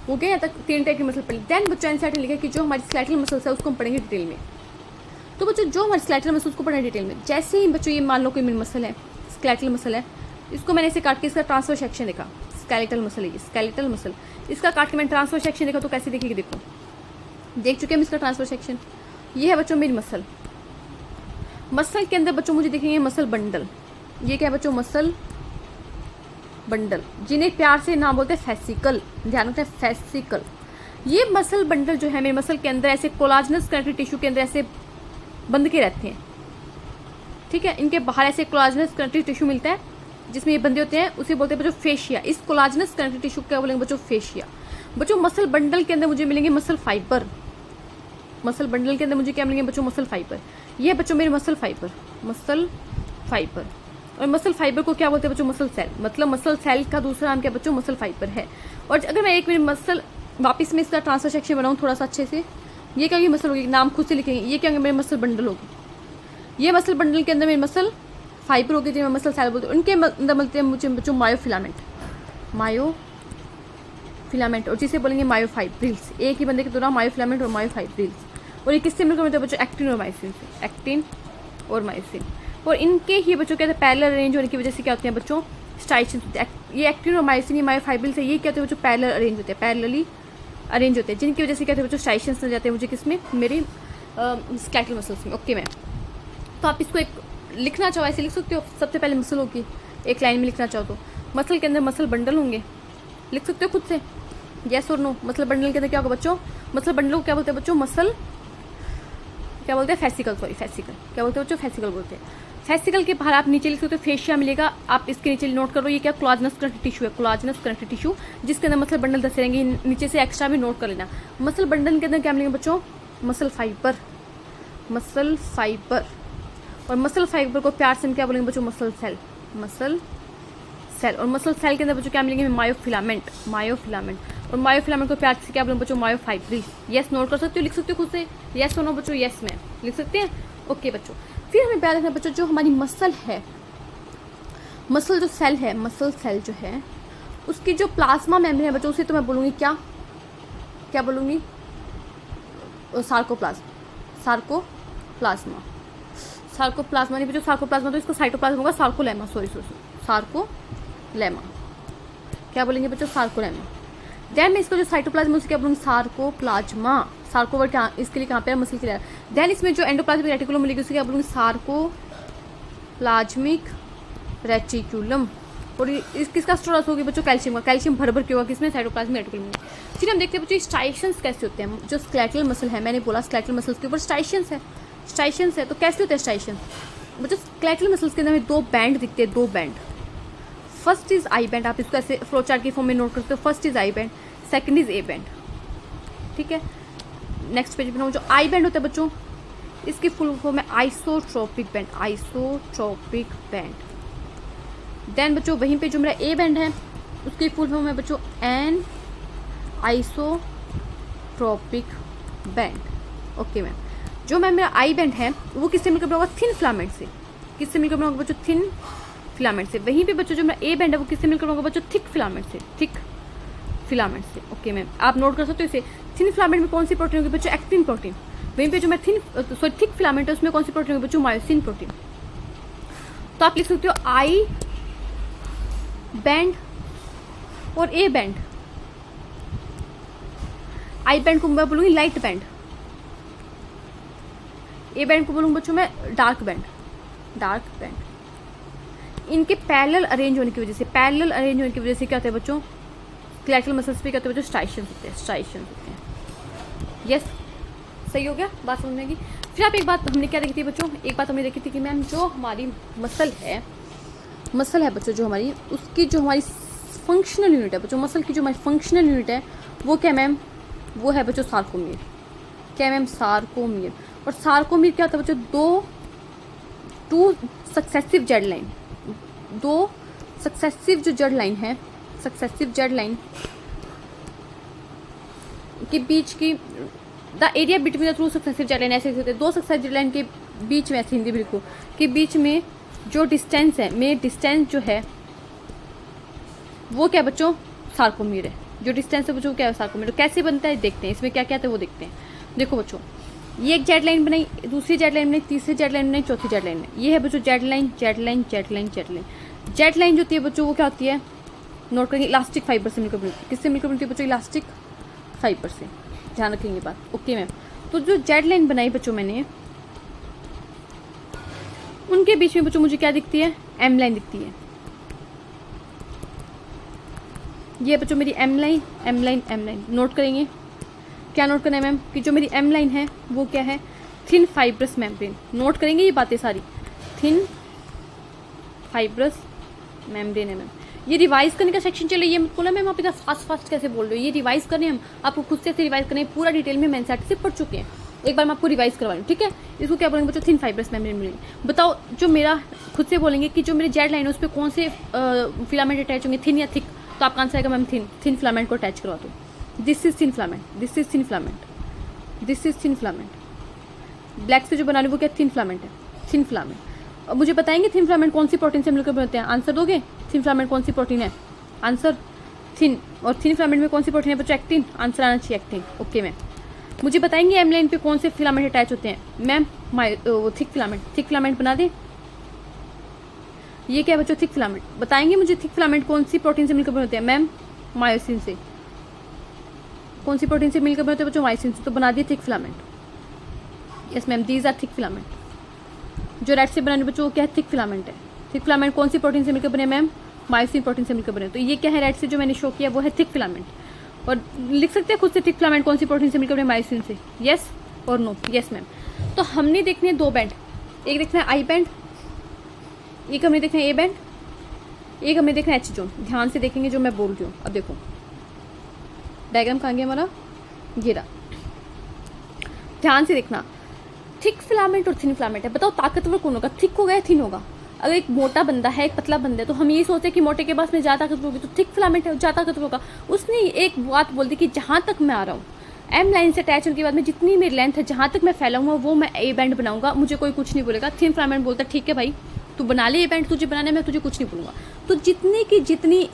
हो गया यहाँ तक 3 टाइप के मसल पढ़े। देन बच्चों एनसीईआरटी लिखा कि जो हमारी स्केलेटल मसल्स है उसको हम पढ़ेंगे डिटेल में। तो बच्चों जो हमारे स्केलेटल मसल्स को पढ़ेंगे डिटेल में, जैसे ही बच्चों ये मान लो कोई मसल है, स्केलेटल मसल है, इसको मैंने ऐसे काट के इसका ट्रांसफर सेक्शन देखा, स्केलेटल मसल है ये स्केलेटल मसल, इसका काट के मैंने ट्रांसफर सेक्शन देखा तो कैसे देखेगी, देखो देख चुके हम इसका ट्रांसफर सेक्शन। ये है बच्चों मेरी मसल, मसल के अंदर बच्चों मुझे दिखेंगे मसल बंडल। ये क्या है बच्चों, मसल बंडल, जिन्हें प्यार से नाम बोलते हैं फेसिकल, ध्यान रखते हैं फेसिकल। ये मसल बंडल जो है मेरे मसल के अंदर ऐसे कोलाजनस कनेक्टिव टिश्यू के अंदर ऐसे बंध के रहते हैं, ठीक है। इनके बाहर ऐसे कोलाजनस कनेक्टिव टिश्यू मिलता है जिसमें ये बंधे होते हैं, उसे बोलते हैं बच्चों फेशिया। इस कोलाजनस कनेक्टिव टिश्यू क्या बोलेंगे बच्चों, फेशिया। बच्चों मसल बंडल के अंदर मुझे मिलेंगे मसल फाइबर, मसल बंडल के अंदर मुझे क्या मिलेंगे बच्चों, मसल फाइबर। ये बच्चों मेरे मसल फाइबर, मसल फाइबर। और मसल फाइबर को क्या बोलते हैं बच्चों, मसल सेल। मतलब मसल सेल का दूसरा नाम क्या बच्चों, मसल फाइबर है। और अगर मैं एक मिनट मसल वापस में इसका ट्रांसफर सेक्शन बनाऊँ थोड़ा सा अच्छे से, ये क्या होगी, मसल होगी, नाम खुद से लिखेंगे। ये क्या होंगे, मेरे मसल बंडल होगी। ये मसल बंडल के अंदर मेरे मसल फाइबर होगी, जिन्हें मसल सेल बोलते हैं। उनके अंदर मिलते हैं मुझे बच्चों मायोफिलामेंट, मायोफिलामेंट, और जिसे बोलेंगे मायोफाइब्रिल्स। एक ही बंदे के दौरान मायोफिलामेंट और मायोफाइब्रिल्स। और ये किससे मिलकर मिलते हैं बच्चों, एक्टिन और मायोसिन से, एक्टिन और मायोसिन। और इनके ही बच्चों क्या होता है, पैरेलल अरेंज होने की वजह से क्या होते हैं बच्चों, स्ट्राइशंस होते हैं। ये एक्टिन और मायोसिन, ये मायोफाइब्रिल्स है, ये क्या होते हैं बच्चों, पैरेलल अरेंज होते हैं, पैरेलली अरेंज होते हैं, जिनकी वजह से क्या होते हैं बच्चों, स्ट्राइशंस नजर जाते हैं मुझे किसमें, मेरे स्केलेटल मसल्स में। ओके मैम, तो आप इसको एक लिखना चाहो ऐसे लिख सकते हो, सबसे पहले मसल होगी, एक लाइन में लिखना चाहो तो मसल के अंदर मसल बंडल होंगे, लिख सकते हो खुद से, यस और नो। मसल बंडल के अंदर क्या होगा बच्चों, मसल बंडल को क्या बोलते हैं बच्चों, मसल क्या बोलते हैं, फेसिकल, सॉरी फेसिकल, क्या बोलते हैं बच्चों, फेसिकल बोलते हैं। फेसिकल के बाहर आप नीचे लिख सकते हो फेशिया मिलेगा, आप इसके नीचे नोट करो ये क्या, कोलाजनस कनेक्टिव टिश्यू है, कोलाजनस कनेक्टिव टिश्यू, जिसके अंदर मसल बंडल दसे रहेंगे। नीचे से एक्स्ट्रा भी नोट कर लेना। मसल बंडल के अंदर क्या मिलेंगे बच्चों, मसल फाइबर, मसल फाइबर। और मसल फाइबर को प्यार से हम क्या बोलेंगे बच्चों, मसल सेल, मसल सेल। और मसल सेल के अंदर बच्चों क्या मिलेंगे, मायोफिलामेंट, मायोफिलामेंट। और मायोफिलामेंट को प्यार से क्या बोलेंगे बच्चों, मायोफाइब्रिल्स। यस नोट कर सकते हो, लिख सकते हो खुद से, यस और नो बच्चों, यस में लिख सकते हैं। ओके बच्चों, फिर हमें प्यार रखना बच्चों, जो हमारी मसल है, मसल जो सेल है, मसल सेल जो है, उसकी जो प्लाज्मा मेम्ब्रेन है बच्चों, उसे तो मैं बोलूँगी क्या, क्या बोलूँगी, सार्कोप्लाज्मा, सार्कोप्लाज्मा, सार्कोप्लाज्मा नहीं बच्चों, सार्कोप्लाज्मा तो इसको साइटोप्लाज्मा होगा, सार्कोलेमा, सॉरी, सार्कोलेमा, क्या बोलेंगे बच्चों, सार्कोलेमा। देन मैं इसको जो साइटोप्लाज्मा उसे क्या बोलूँगी, सार्कोप्लाज्मा। सार्को वर्ड इसके लिए कहाँ पे है, मसल के लिए। देन इसमें जो एंडोप्लाज्मिक रेटिकुलम मिलेगी उसे क्या बोलूँगी, सार्कोप्लाज्मिक रेटिकुलम। और इस किसका स्टोरेज होगी बच्चों, कैल्शियम का, कैल्शियम भर भर के होगा किसमें, साइटोप्लाज्मिक रेटिकुलम में। फिर हम देखते हैं बच्चों स्ट्राइशंस कैसे होते हैं। जो स्केलेटल मसल है, मैंने बोला स्केलेटल मसल्स के ऊपर स्ट्राइशंस है, स्ट्राइशंस है, तो कैसे होते हैं स्ट्राइशन बच्चों, स्केलेटल मसल्स के अंदर हमें 2 बैंड दिखते हैं, 2 band. First is I band, आप इसको ऐसे फ्लो चार्ट की फॉर्म में नोट करते हो, first is I band, second is A band, ठीक है। नेक्स्ट पेज पे जो आई बैंड होता है बच्चों, इसकी फुल फॉर्म है isotropic band, isotropic band. Then बच्चों वहीं पे जो मेरा ए बैंड है उसकी फुल फॉर्म है बच्चों anisotropic band. Okay ma'am, जो मैम मेरा आई बैंड है वो किससे मिलकर बना होगा, थिन फिलामेंट से। किससे मिलकर बना होगा बच्चों, थिन फिलामेंट से। वहीं पे बच्चों जो मेरा ए बैंड है वो किससे मिलकर बना होगा बच्चों, थिक फिलामेंट से, थिक फिलामेंट से। ओके मैम, आप नोट कर सकते हो इसे। थिन फिलामेंट में कौन सी प्रोटीन होगी बच्चों, एक्टिन प्रोटीन। वहीं पे जो मैं थिक फिलामेंट है उसमें कौन सी प्रोटीन होगी बच्चों, मायोसिन प्रोटीन। तो आप लिख सकते हो आई बैंड और ए बैंड। आई बैंड को मैं बोलूंगी लाइट बैंड, ए बैंड को बोलूंगी बच्चों मैं डार्क बैंड, डार्क बैंड। इनके पैरेलल अरेंज होने की वजह से, पैरेलल अरेंज होने की वजह से क्या होता है बच्चों, स्केलेटल मसल्स पे क्या होते हैं बच्चों, स्ट्राइशंस होते हैं, स्ट्राइशंस होते हैं। यस, सही हो गया, बात समझने की। फिर आप एक बात हमने क्या देखी थी बच्चों, एक बात हमने देखी थी कि मैम जो हमारी मसल है, मसल है बच्चों जो हमारी, उसकी जो हमारी फंक्शनल यूनिट है बच्चों, मसल की जो हमारी फंक्शनल यूनिट है वो क्या मैम, वो है बच्चों सार्कोमियर। क्या मैम, सार्कोमियर। और सार्कोमियर क्या होता है बच्चों, two successive Z line, 2 successive जो जेड लाइन है, सक्सेसिव जेड लाइन के बीच की, the area between the 2 successive Z line, ऐसे होते हैं 2 सक्सेसिव जेड लाइन के बीच में, ऐसे हिंदी में लिखो, के बीच में जो डिस्टेंस है, में डिस्टेंस जो है वो क्या बच्चों, सार्कोमियर है। जो डिस्टेंस है बच्चों क्या है सार्कोमीटर, कैसे बनता है देखते हैं, इसमें क्या क्या आता है वो देखते हैं। देखो बच्चों, ये एक जेड लाइन बनाई, दूसरी जेड लाइन बनाई, तीसरी जेड लाइन बनाई, चौथी जेड लाइन बनाई। ये है बच्चों Z line, Z line, Z line, Z line. Z line जो होती है बच्चों वो क्या होती है, नोट करेंगे, इलास्टिक फाइबर से मिलकर बनती है। किससे मिलकर बनती है बच्चों, इलास्टिक फाइबर से, ध्यान रखेंगे बात। ओके मैम, तो जो जेड लाइन बनाई बच्चों मैंने, उनके बीच में बच्चों मुझे क्या दिखती है, एम लाइन दिखती है। ये बच्चों मेरी M line, M line, M line. Note करेंगे, क्या नोट करना है मैम, कि जो मेरी एम लाइन है वो क्या है, थिन फाइब्रस मेम्ब्रेन। नोट करेंगे ये बातें सारी, थिन फाइब्रस मेम्ब्रेन है मैम। ये रिवाइज करने का सेक्शन चले, ये मत बोला मैम आप इतना फास्ट कैसे बोल रहे हो, ये रिवाइज करने हम आपको खुद से रिवाइज करने, पूरा डिटेल में एनसीईआरटी से पढ़ चुके हैं। एक बार मैं आपको रिवाइज करवा लूँ, ठीक है। इसको क्या बोलेंगे बच्चों, थिन फाइब्रस मेम्ब्रेन मिलेंगे। बताओ, जो मेरा खुद से बोलेंगे कि जो मेरी जेड लाइन है उस पर कौन से फिलामेंट अटैच होंगे, थिन या थिक, तो आपका आंसर आएगा मैम थिन। थिन फिलामेंट को अटैच करवा दो। This is thin filament, this is thin filament, this is thin filament. Black से जो बना रही वो क्या, थिन फिलामेंट है, थिन फिलामेंट। अब मुझे बताएंगे थिन फिलामेंट कौन सी प्रोटीन से मिलकर बनते हैं, आंसर दोगे। थिन फिलामेंट कौन सी प्रोटीन है, आंसर थिन। और थिन फिलामेंट में कौन सी प्रोटीन है बच्चों, एक्टिन, आंसर आना चाहिए एक्टिन। ओके मैम, मुझे बताएंगे एम लाइन पे कौन से फिलामेंट अटैच होते हैं, ma'am thick filament. Thick filament बना दे, ये क्या है बच्चों, थिक फिलामेंट। बताएंगे मुझे थिक फिलामेंट कौन सी प्रोटीन से मिलकर बनते हैं, मैम मायोसिन से। कौन सी प्रोटीन से मिलकर बनते हैं बच्चों, मायोसिन से, तो बना दिए thick filament. Yes ma'am, these are thick filament. जो रेड से बनाने बच्चों वो क्या है, थिक फिलामेंट है। थिक फिलामेंट कौन सी प्रोटीन से मिलकर बने, मैम मायोसिन प्रोटीन से मिलकर बने। तो ये क्या है, रेड से जो मैंने शो किया वो है थिक फिलामेंट। और लिख सकते हैं खुद से थिक फिलामेंट कौन सी प्रोटीन से मिलकर बने, मायोसिन से। यस और नो, यस मैम। तो हमने देखने दो बैंड, एक देखना है आई बैंड, एक हमने देखना है ए बैंड, एक हमने देखना है एच जोन। ध्यान से देखेंगे जो मैं बोल रही हूँ। अब देखो डायग्राम कहाँ गया हमारा, ये रहा, ध्यान से देखना। थिक फिलामेंट और थिन फिलामेंट है, बताओ ताकतवर कौन होगा, थिक होगा या थिन होगा। अगर एक मोटा बंदा है, एक पतला बंदा है, तो हम यही सोचते हैं कि मोटे के पास में ज़्यादा ताकतवर होगी, तो थिक फिलामेंट है ज़्यादा ताकतवर होगा। उसने एक बात बोल दी कि जहाँ तक मैं आ रहा हूँ, एम लाइन से अटैच होने के बाद में जितनी मेरी लेंथ है, जहाँ तक मैं फैला हुआ वो मैं ए बैंड बनाऊंगा, मुझे कोई कुछ नहीं बोलेगा। थिन फिलामेंट बोलता है ठीक है भाई तू बना ले ए बैंड, तुझे बनाने में तुझे कुछ नहीं बोलूँगा। तो जितनी की जितनी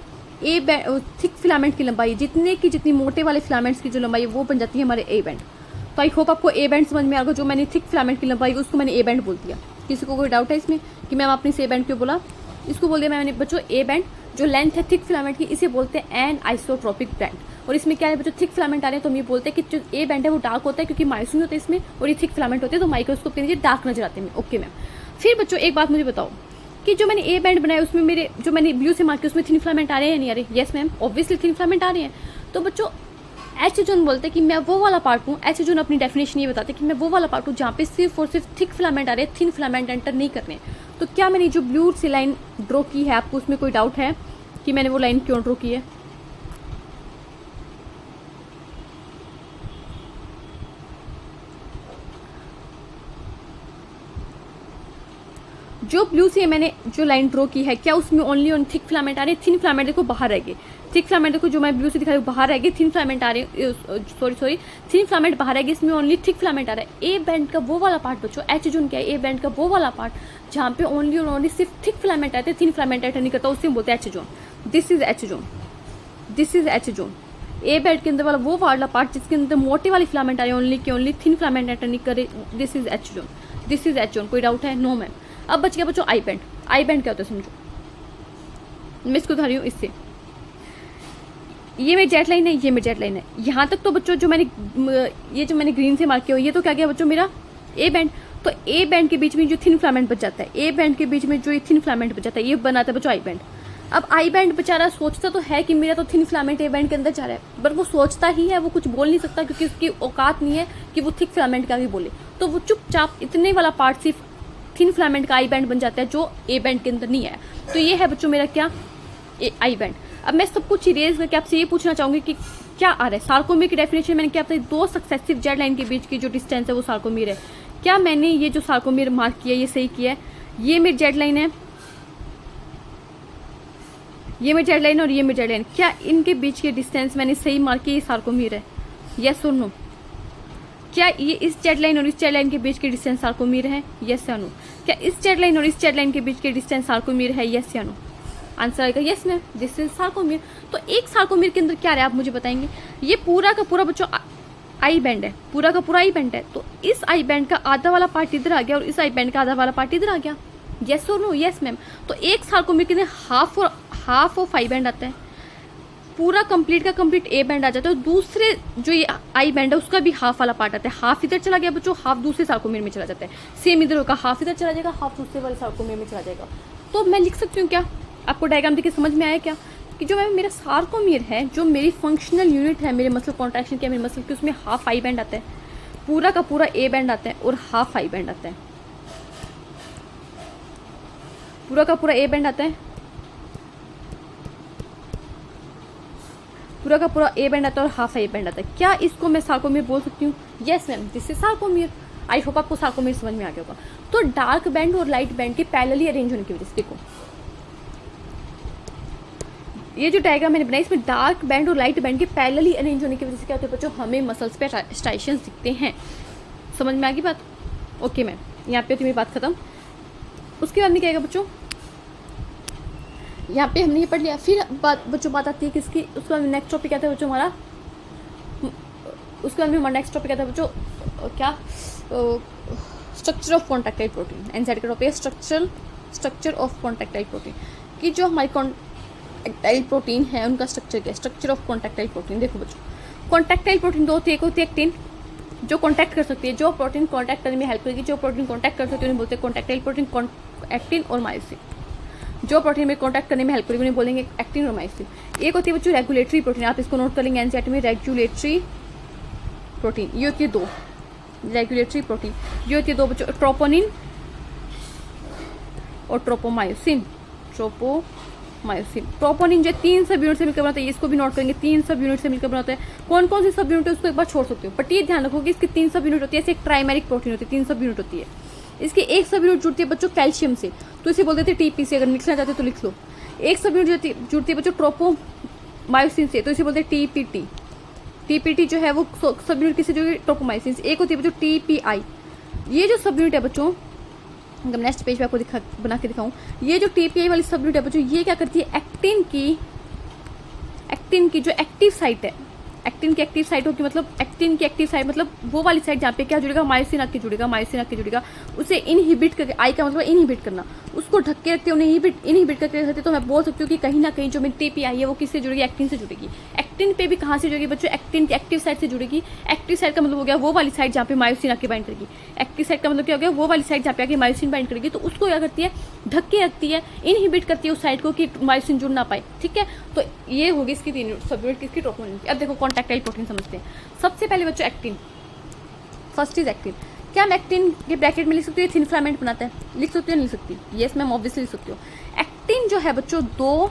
ए बैंड थिक फिलामेंट की लंबाई, जितने की जितनी मोटे वाले फिलामेंट्स की जो लंबाई है वो बन जाती है हमारे ए बैंड। तो आई होप आपको ए बैंड समझ में आ गया। जो मैंने थिक फिलामेंट की लंबाई उसको मैंने ए बैंड बोल दिया। किसी को कोई डाउट है इसमें कि मैम आपने ए बैंड क्यों बोला, इसको बोल दिया मैंने बच्चों ए बैंड। जो लेंथ है थिक फिलामेंट की इसे बोलते हैं एन आइसोट्रोपिक बैंड। और इसमें क्या है बच्चों, थिक फिलामेंट आ रहे हैं तो हम ये बोलते हैं कि जो ए बैंड है वो डार्क होता है क्योंकि मायोसिन होते हैं इसमें, और ये थिक फिलामेंट होते हैं तो माइक्रोस्कोप के नीचे डार्क नजर आते हैं। ओके मैम, फिर बच्चों एक बात मुझे बताओ कि जो मैंने ए बैंड बनाया उसमें मेरे जो मैंने ब्लू से मार्क किया उसमें थिन फिलामेंट आ रहे हैं या नहीं आ रहे। Yes ma'am, obviously thin filament आ रहे हैं। तो बच्चों एच जोन बोलते हैं कि मैं वो वाला पार्ट हूँ, एच जोन अपनी डेफिनेशन ये बताते हैं कि मैं वो वाला पार्ट हूँ जहाँ पे सिर्फ और सिर्फ थिक फिलामेंट आ रहे हैं, थिन फिलामेंट एंटर नहीं कर रहे हैं। तो क्या मैंने जो ब्लू से लाइन ड्रॉ की है आपको उसमें कोई डाउट है कि मैंने वो लाइन क्यों ड्रॉ की है? जो ब्लू से मैंने जो लाइन ड्रॉ की है क्या उसमें ओनली ऑन थिक फिलामेंट आ रहे हैं? थिन फिलामेंट देखो बाहर रह गए, थिक फिलामेंट देखो जो मैं ब्लू से दिखा रही हूँ बाहर रह गए, थिन फिलामेंट आ रहे, सॉरी थिन फिलामेंट बाहर रह गए, इसमें ओनली थिक फिलामेंट आ रहा है। ए बैंड का वो वाला पार्ट बच्चों, एच जोन क्या है, ए बैंड का वो वाला पार्ट जहाँ पे ओनली और ओनली सिर्फ थिक फिलामेंट आते हैं, थिन फिलामेंट एंटर नहीं करता, उससे बोलते हैं H zone. This is H zone, this is H zone. A band के अंदर वाला वो वाला पार्ट जिसके अंदर मोटे वाली फिलामेंट आ रही है ओनली की ओनली, थिन फिलामेंट एंटर नहीं करे, this is H zone, this is H zone. कोई डाउट है? No ma'am. अब बच गया बच्चों आई बैंड। आई बैंड क्या होता है समझो, मैं इसको उठा रही हूँ इससे, ये मेरी जेट लाइन है, ये मेरी जेट लाइन है। यहाँ तक तो बच्चों जो मैंने ये जो मैंने ग्रीन से मार्क किया ये तो क्या गया बच्चों मेरा ए बैंड। तो ए बैंड के बीच में जो थिन फिलामेंट बच जाता है, ए बैंड के बीच में जो ये थिन फिलामेंट बच जाता है ये बनाता है बच्चों आई बैंड। अब आई बैंड बेचारा सोचता तो है कि मेरा तो थिन फिलामेंट ए बैंड के अंदर जा रहा है, बट वो सोचता ही है, वो कुछ बोल नहीं सकता क्योंकि उसकी औकात नहीं है कि वो थिक फिलामेंट का भी बोले। तो वो चुपचाप इतने वाला पार्ट सिर्फ थिन फिलामेंट का आई बैंड बन जाता है जो ए बैंड के अंदर नहीं है। तो ये है बच्चों मेरा क्या आई बैंड। अब मैं सब कुछ इरेज करके आपसे ये पूछना चाहूंगी कि क्या आ रहा है सार्कोमीर की डेफिनेशन। मैंने क्या बताया, दो सक्सेसिव जेड लाइन के बीच की जो डिस्टेंस है वो सार्कोमीर है। क्या मैंने ये जो सार्कोमीर मार्क किया ये सही किया है? ये मेरी जेड लाइन है, ये मेरी जेड लाइन और ये मेरी जेड लाइन, क्या इनके बीच की डिस्टेंस मैंने सही मार्क किया? ये सार्कोमीर है, यस और नो? क्या ये इस जेड लाइन और इस जेड लाइन के बीच की डिस्टेंस सार्कोमीर है, यस या नो? क्या इस जेड लाइन और इस जेड लाइन के बीच की डिस्टेंस सार्कोमीर है, यस या नो? आंसर आएगा yes ma'am, this is sarcomere. तो एक सार्कोमियर के अंदर क्या है आप मुझे बताएंगे? ये पूरा का पूरा बच्चों आई बैंड है, पूरा का पूरा आई बैंड है। तो इस आई बैंड का आधा वाला पार्ट इधर आ गया और इस आई बैंड का आधा वाला पार्ट इधर आ गया। यस और नो? Yes ma'am. तो एक सार्कोमियर के अंदर हाफ ऑफ आई बैंड आता है, पूरा कंप्लीट का कंप्लीट ए बैंड आ जाता है। और दूसरे जो ये आई बैंड है उसका भी हाफ वाला पार्ट आता है। हाफ इधर चला गया बच्चों, हाफ दूसरे सार्कोमियर में चला जाता है। सेम इधर होगा, हाफ इधर चला जाएगा, हाफ दूसरे वाले सार्कोमियर में चला जाएगा। तो मैं लिख सकती हूँ क्या? आपको डायग्राम देखिए समझ में आया क्या कि जो मेरा सार्कोमियर है, जो मेरी फंक्शनल यूनिट है मेरे मसल कॉन्ट्रैक्शन के, मेरे मसल की, उसमें हाफ आई बैंड आता है, पूरा का पूरा ए बैंड आता है और हाफ आई बैंड आता है। पूरा का पूरा ए बैंड आता है, पूरा का पूरा ए बैंड आता है और हाफ आई बैंड आता है। क्या इसको मैं सार्कोमियर बोल सकती हूँ? Yes ma'am, this is sarcomere. I hope आपको सार्कोमियर समझ में आ गया होगा। तो डार्क बैंड और लाइट बैंड के पैरेलली अरेंज होने की वजह से, देखो ये जो डायग्राम मैंने बनाई, इसमें डार्क बैंड और लाइट बैंड के पैरेलली अरेंज होने की वजह से क्या होता है बच्चों? हमें मसल्स पे स्ट्राइशंस दिखते हैं। समझ में आ गई बात? ओके मैम, यहाँ पे तो मेरी बात खत्म। उसके बाद में क्या आएगा बच्चों? यहाँ पे हमने ये पढ़ लिया। फिर बात आती है किसकी? उसके बाद नेक्स्ट टॉपिक आता है बच्चों हमारा, उसके बाद में हमारा नेक्स्ट टॉपिक आता है बच्चों क्या? Structure of contractile protein. एनसाइड का टॉपिक है स्ट्रक्चर ऑफ कॉन्टैक्टाइल प्रोटीन, कि जो हमारी कॉन्टैक्टाइल प्रोटीन है उनका स्ट्रक्चर क्या है? Structure of contractile protein. देखो बच्चों, कॉन्टैक्टाइल प्रोटीन दो होती है, एक होती है एक्टिन जो कॉन्टैक्ट कर सकती है, जो प्रोटीन कॉन्टैक्ट करने में हेल्प करेगी, जो प्रोटीन कॉन्टैक्ट कर सकती है उन्हें बोलते हैं कॉन्टैक्टाइल प्रोटीन, एक्टिन और मायोसिन। जो प्रोटीन में कॉन्टैक्ट करने में हेल्प करेगी उन्हें बोलेंगे एक्टिन और मायोसिन। एक होती है बच्चों रेगुलेटरी प्रोटीन, आप इसको नोट कर लेंगे एनसीईआरटी में, रेगुलेटरी प्रोटीन। ये होती है दो रेगुलेटरी प्रोटीन, ये होती है दो बच्चों, ट्रोपोनिन और ट्रोपोमायोसिन। ट्रोपोनिन जो 3 सब यूनिट से मिलकर बनाता है, इसको भी नोट करेंगे, 3 सब यूनिट से मिलकर बनाता है। कौन कौन सी सब यूनिट है उसको एक बार छोड़ सकते हो, बट ये ध्यान रखो कि इसकी 3 सब यूनिट होती है। ऐसे एक ट्राइमेरिक प्रोटीन होती है, 3 सब यूनिट होती है। इसकी एक सब यूनिट जुड़ती है बच्चों कैल्शियम से, तो इसे बोलते थे टीपीसी। अगर लिखना चाहते तो लिख लो। एक सब यूनिट जुड़ती है बच्चों ट्रोपोमायोसिन से, तो इसे बोलते हैं टीपीटी। टीपीटी जो है वो सब यूनिट किससे जुड़ी? ट्रोपोमायोसिन से। एक होती है बच्चों टीपीआई। ये जो सब यूनिट है बच्चों, अगर नेक्स्ट पेज पे आपको बना के दिखाऊं, ये जो टीपीआई वाली सब यूनिट है बच्चों, ये क्या करती है? एक्टिन की जो एक्टिव साइट है, एक्टिन की एक्टिव साइट होगी, मतलब एक्टिन की एक्टिव साइट मतलब वो वाली साइट जहाँ पे क्या जुड़ेगा? मायोसिन आके जुड़ेगा, उसे इनहिबिट करके, आई का मतलब इनहिबिट करना, उसको ढक के रखते हैं, उन्हें इनहिबिट करके रखते। तो मैं बोल सकती हूँ कि कहीं ना कहीं जो मेरी टीपीआई है वो किससे जुड़ेगी? एक्टिन से जुड़ेगी। एक्टिन पे भी कहाँ से जुड़ेगी बच्चों? एक्टिन की एक्टिव साइट से जुड़ेगी। एक्टिव साइट का मतलब हो गया वो वाली साइट जहाँ पे मायोसिन आके बाइंड करेगी। एक्टिव साइट का मतलब क्या हो गया? वो वाली साइट जहाँ पे आके मायोसिन बाइंड करेगी। तो उसको क्या करती है? ढक के रखती है, इनहिबिट करती है उस साइट को कि मायोसिन जुड़ ना पाए। ठीक है, तो ये होगी इसकी 3 सब यूनिट किसकी? ट्रोपोनिन की। अब देखो कॉन्टैक्टाइल प्रोटीन समझते हैं। सबसे पहले बच्चों एक्टिन, फर्स्ट इज एक्टिन। क्या हम एक्टिन के ब्रैकेट में लिख सकती हूँ? थिन फिलामेंट बनाता है, लिख सकती हूँ? नहीं लिख सकती? यस मैम, ऑब्वियसली लिख सकती हूँ। एक्टिन जो है बच्चों 2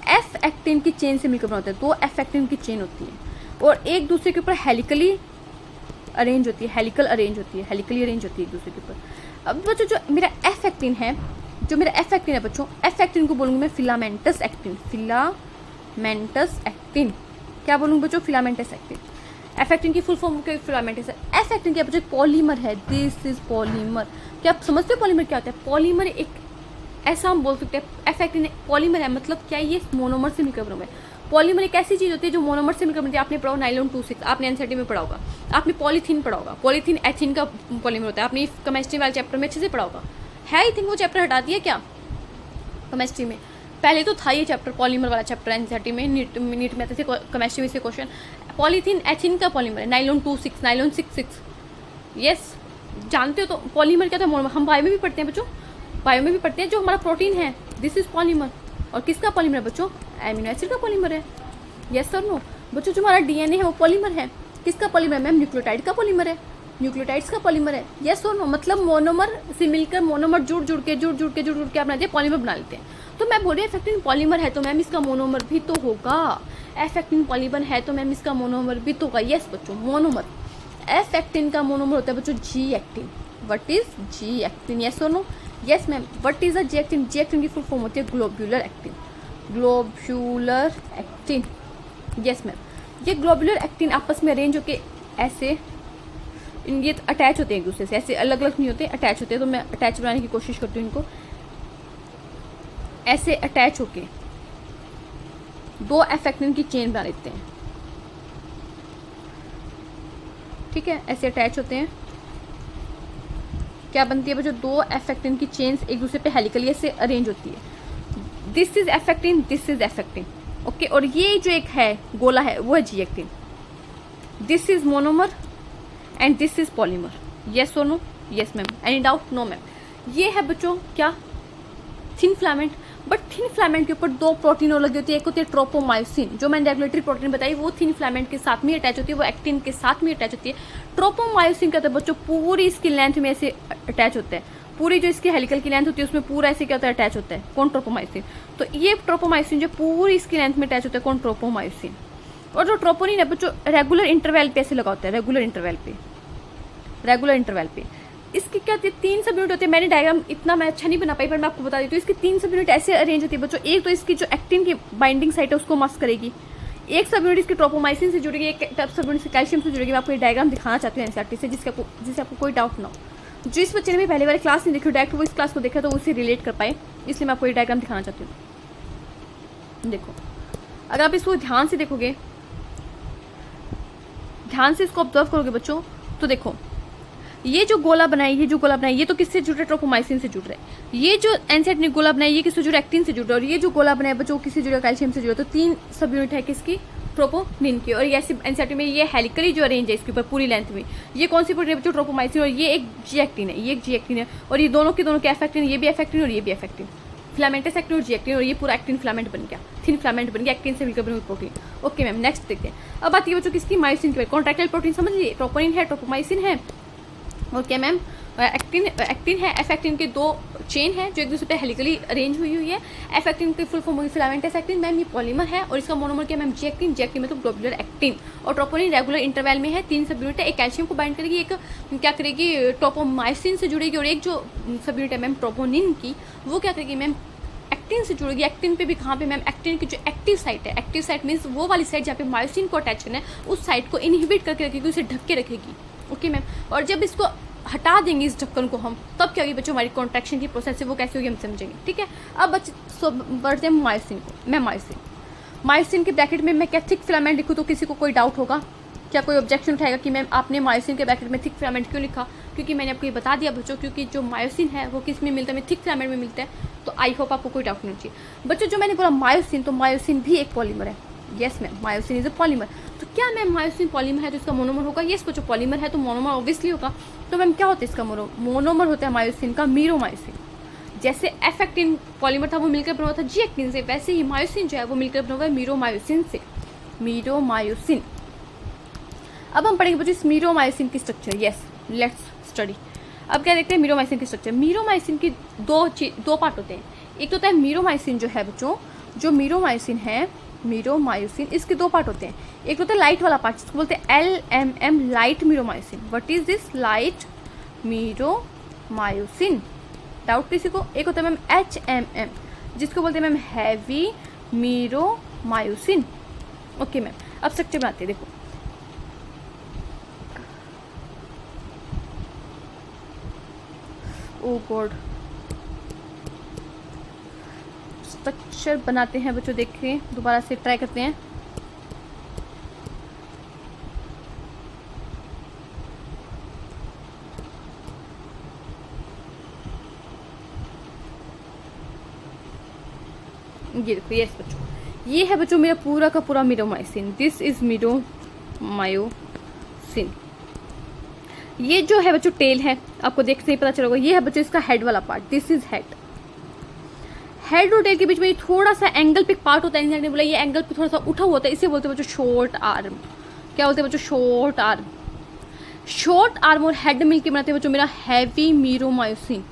एफ एक्टिन की चेन से मिलकर बनाता है, 2 एफ एक्टिन की चेन होती है और एक दूसरे के ऊपर हेलिकली अरेंज होती है, हेलिकली अरेंज होती है एक दूसरे के ऊपर। अब बच्चों जो मेरा एफ एक्टिन है, बच्चों, एफ एक्टिन को बोलूँगी मैं फिलामेंटस एक्टिन। क्या बोलूँगी बच्चों? Filamentous actin. एफ एक्टिन की फुल फॉर्म क्या? फिलामेंटस। एफ एक्टिन क्या बच्चों? पॉलीमर है, दिस इज पॉलीमर। क्या आप समझते हो पॉलीमर क्या होता है? पॉलीमर एक ऐसा हम बोल सकते हैं, एफ एक्टिन पॉलीमर है, मतलब क्या ये मोनोमर से मिलकर बना है। पॉलीमर एक ऐसी चीज होती है जो मोनोमर से मिलकर बनती है। आपने पढ़ा नाइलॉन 26, आपने एनसीईआरटी में पढ़ा होगा। आपने पॉलीथीन पढ़ा होगा, पॉलीथीन एथिन का पॉलीमर होता है, आपने केमिस्ट्री वाले चैप्टर में अच्छे से पढ़ा होगा। है आई थिंक वो चैप्टर हटा दिया क्या केमिस्ट्री में? पहले तो था ये चैप्टर, पॉलीमर वाला चैप्टर एनसीईआरटी में, नीट में आते थे केमिस्ट्री में से क्वेश्चन। पॉलीथीन एथिन का पॉलीमर है, नाइलॉन 26, नाइलॉन 66। यस, जानते हो तो पॉलीमर क्या था? मोनोमर। हम बायो में भी पढ़ते हैं बच्चों, बायो में भी पढ़ते हैं। जो हमारा प्रोटीन है दिस इज पॉलीमर, और किसका पॉलीमर है बच्चों? एमिनो एसिड का पॉलीमर है। यस सर नो बच्चों, जो हमारा डीएनए है वो पॉलीमर है। किसका पॉलीमर है मैम? न्यूक्लियोटाइड का पॉलीमर है, न्यूक्लियोटाइड्स का पॉलीमर है। यस और नो, मतलब मोनोमर से मिलकर मोनोमर जुड़ के अपना पॉलीमर बना लेते हैं। तो मैं बोल रही हूँ एफ एक्टिन पॉलीमर है तो मैम इसका मोनोमर भी तो होगा। एफ एक्टिन पॉलीमर है तो मैम इसका मोनोमर भी तो होगा। यस बच्चों, मोनोमर। एफ एक्टिन का मोनोमर होता है बच्चों G actin. What is G actin? Yes और no? Yes ma'am. What is a G actin? G actin की फुल फॉर्म होती है globular actin. Globular actin, yes ma'am. ये ग्लोब्यूलर एक्टिन आपस में अरेंज होके ऐसे ये अटैच होते हैं एक दूसरे से, ऐसे अलग अलग नहीं होते, अटैच होते हैं। तो मैं अटैच बनाने की कोशिश करती हूँ इनको। ऐसे अटैच होके दो एफेक्टिन की चेन बना लेते हैं। ठीक है, ऐसे अटैच होते हैं, क्या बनती है बच्चों, दो एफेक्टिन की चेन्स एक दूसरे पे हेलिकली ऐसे अरेंज होती है। This is F actin, this is F actin. Okay, और ये जो एक है गोला है वो है G actin. This is monomer and this is polymer. Yes और no? Yes ma'am. Any doubt? No ma'am. ये है बच्चों क्या, thin filament. But thin filament के ऊपर दो प्रोटीन और लगी होती है। एक होती है ट्रोपोमायोसिन, जो मैंने रेगुलेटरी प्रोटीन बताई, वो थिन फिलामेंट के साथ में अटैच होती है, वो एक्टिन के साथ में अटैच होती है। ट्रोपोमायोसिन कहते हैं बच्चों पूरी इसकी लेंथ में ऐसे अटैच होता है, पूरी जो इसकी हेलिकल की लेंथ होती है उसमें पूरा ऐसे क्या होता है, अटैच होता है। कौन? ट्रोपोमायोसिन। तो ये ट्रोपोमायोसिन जो पूरी इसकी लेंथ में अटैच होता है, कौन? ट्रोपोमायोसिन। और जो ट्रोपोनिन है बच्चों रेगुलर इंटरवल पे ऐसे लगा होता है, रेगुलर इंटरवल पे। इसकी क्या होती है, 3 सब यूनिट होते हैं। मैंने डायग्राम इतना मैं अच्छा नहीं बना पाई, पर मैं आपको बता देती हूँ। इसकी 3 सब यूनिट ऐसे अरेंज होती है बच्चों। एक तो इसकी जो एक्टिन की बाइंडिंग साइट है उसको मास्क करेगी, एक सब यूनिट इसकी ट्रोपोमाइसिन से जुड़ेगी, एक सब यूनिट से कैल्शियम से जुड़ेगी। मैं आपको ये डायग्राम दिखाना चाहती हूँ एनसीईआरटी से, जिससे आपको कोई डाउट ना हो। जिस बच्चे ने भी पहले वाली क्लास नहीं देखी, डायरेक्ट वो इस क्लास को देखा तो उससे रिलेट कर पाए, इसलिए मैं आपको ये डायग्राम दिखाना चाहती हूँ। देखो, अगर आप इसको ध्यान से देखोगे, ध्यान से इसको ऑब्जर्व करोगे बच्चों, तो देखो ये जो गोला बनाई, ये तो किससे जुड़ रहा है, ट्रोपोमाइसिन से जुड़ रहा है। ये जो एनसीईआरटी ने गोला बनाई, ये किससे जुड़ रहा है, एक्टिन से जुड़ रहा है। और ये जो गोला बनाया बच्चों किससे जुड़ा है, कैल्शियम से जुड़ा है। तो 3 सब यूनिट है किसकी, ट्रोपोनिन की। और ये एनसीईआरटी में ये हेलिकली जो अरेंज है इसके ऊपर पूरी लेंथ में, ये कौन सी प्रोटीन है बच्चों, ट्रोपोमाइसिन। और ये एक जी एक्टिन है, ये एक जी एक्टिन है। और ये दोनों के एफेक्टिन, ये भी एफेक्टिन और ये भी एफेक्टिन, फिलामेंटस एक्टिन और जी एक्टिन। और ये पूरा एक्टिन फिलामेंट बन गया, थिन फिलामेंट बन गया, एक्टिन से मिलकर बनी हुई प्रोटीन। ओके मैम, नेक्स्ट देखते हैं। अब बात ये बच्चों किसकी, मायोसिन की। कॉन्ट्रैक्टाइल प्रोटीन समझ लीजिए, ट्रोपोनिन है, ट्रोपोमाइसिन है, और क्या मैम, एक्टिन है। एफेक्टिन के 2 चेन है जो एक दूसरे पे हेलिकली अरेंज हुई है। एफेक्टिन की फुल फॉर्म होगी फिलामेंटस एक्टिन। मैम ये पॉलीमर है, और इसका मोनोमर क्या मैम, जी एक्टिन। जी एक्टिन मतलब ग्लोबुलर एक्टिन। और ट्रोपोनिन रेगुलर इंटरवल में है, 3 सब यूनिट है। एक कैल्शियम को बाइंड करेगी, एक क्या करेगी, ट्रोपोमाइसिन से जुड़ेगी, और एक जो सब यूनिट है मैम ट्रोपोनिन की, वो क्या करेगी मैम, एक्टिन से जुड़ेगी। एक्टिन पे भी कहाँ पे मैम, एक्टिन की जो एक्टिव साइट है, एक्टिव साइट मीन्स वो वाली साइट जहाँ पे मायोसिन को अटैच करना है, उस साइट को इनहिबिट करके रखेगी, उसे ढक के रखेगी। ओके मैम, और जब इसको हटा देंगे इस ढक्कन को हम, तब क्या होगी बच्चों, हमारी कॉन्ट्रैक्शन की प्रोसेस है वो कैसे होगी हम समझेंगे। ठीक है, अब बढ़ते हैं मायोसिन को। मैं मायोसिन के ब्रैकेट में मैं क्या थिक फिलामेंट लिखूँ, तो किसी को कोई डाउट होगा क्या, कोई ऑब्जेक्शन उठाएगा कि मैम आपने मायोसिन के ब्रैकेट में थिक फिलामेंट क्यों लिखा। क्योंकि मैंने आपको ये बता दिया बच्चों, क्योंकि जो मायोसिन है वो किस में मिलता है, थिक फिलामेंट में मिलता है। तो आई होप आपको कोई डाउट नहीं चाहिए बच्चों। जो मैंने बोला मायोसिन, तो मायोसिन भी एक पॉलीमर है। Yes ma'am, myosin is a polymer. तो क्या मैम मायोसिन पॉलीमर है तो इसका मोनोमर होगा। यस बच्चों, पॉलीमर है तो मोनोमर ऑब्वियसली होगा। तो मैम क्या होता है इसका मोनोमर होता है मायोसिन का मीरोमायोसिन। जैसे एफेक्टिन पॉलीमर था वो मिलकर बना हुआ था जी एक्टिन से, वैसे ही मायोसिन जो है वो मिलकर बना हुआ है मीरोमायोसिन से, मीरोमायोसिन। अब हम पढ़ेंगे बच्चों इस मीरोमायोसिन की स्ट्रक्चर। Yes, let's study. अब क्या देखते हैं मीरोमायोसिन की स्ट्रक्चर। मीरोमायोसिन की दो पार्ट होते हैं। एक तो होता है मीरोमायोसिन जो है बच्चों, जो मीरोमायोसिन है, मीरोमायोसिन इसके 2 पार्ट होते हैं। एक होता है लाइट वाला पार्ट, जिसको बोलते हैं LMM, light meromyosin. What is this, light meromyosin. Doubt किसी को। एक होता है मैम HMM, जिसको बोलते हैं ma'am heavy meromyosin. Okay ma'am, अब स्ट्रक्चर बनाते हैं। देखो ओ गॉड, स्ट्रक्चर बनाते हैं बच्चों। देखिए दोबारा से ट्राई करते हैं। ये देखो, यस बच्चों, ये है बच्चों मेरा पूरा का पूरा मीरोमायोसिन। This is meromyosin. ये जो है बच्चों टेल है, आपको देखते ही पता चलेगा। ये है बच्चों इसका हेड वाला part, this is head. Head और टेल के बीच में थोड़ा सा एंगल पे पार्ट होता है। इंसान ने बोला ये एंगल पे थोड़ा सा उठा हुआ होता है, इसे बोलते हैं बच्चों शॉर्ट आर्म। क्या बोलते हैं बच्चों, शॉर्ट आर्म। शॉर्ट आर्म और हेड मिलकर बनाते हैं बच्चों मेरा हैवी मीरोमायोसिन।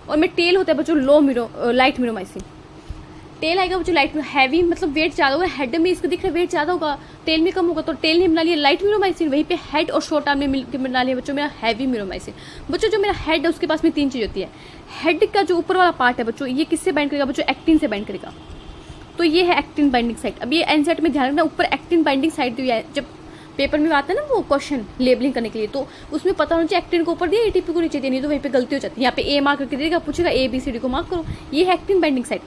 और में टेल होता है बच्चों लाइट मीरोमायोसिन। टेल आएगा बच्चों लाइट में, हैवी मतलब वेट ज़्यादा होगा। हेड में इसको दिख रहा है वेट ज़्यादा होगा, टेल में कम होगा। तो टेल ने बना लिया लाइट मीरोमायोसिन, वहीं पे हेड और शॉर्ट आर्म ने मिलकर बना लिया बच्चों मेरा हैवी मीरोमायोसिन। बच्चों जो मेरा हेड है उसके पास में 3 चीज़ होती है। हेड का जो ऊपर वाला पार्ट है बच्चों, ये किससे बाइंड करेगा बच्चों, एक्टिन से बाइंड करेगा। तो ये है एक्टिन बाइंडिंग साइट। अब ये एनसीईआरटी में ध्यान रखना, ऊपर एक्टिन बाइंडिंग साइट दी है। जब पेपर में आता है ना वो क्वेश्चन लेबलिंग करने के लिए, तो उसमें पता होना चाहिए एक्टिन को ऊपर दिया, ATP को नीचे दिया, नहीं तो वहीं पे गलती हो जाती है। यहाँ पे A मार्क करके देगा, पूछेगा ABCD को मार्क करो। ये है एक्टिन बाइंडिंग साइट।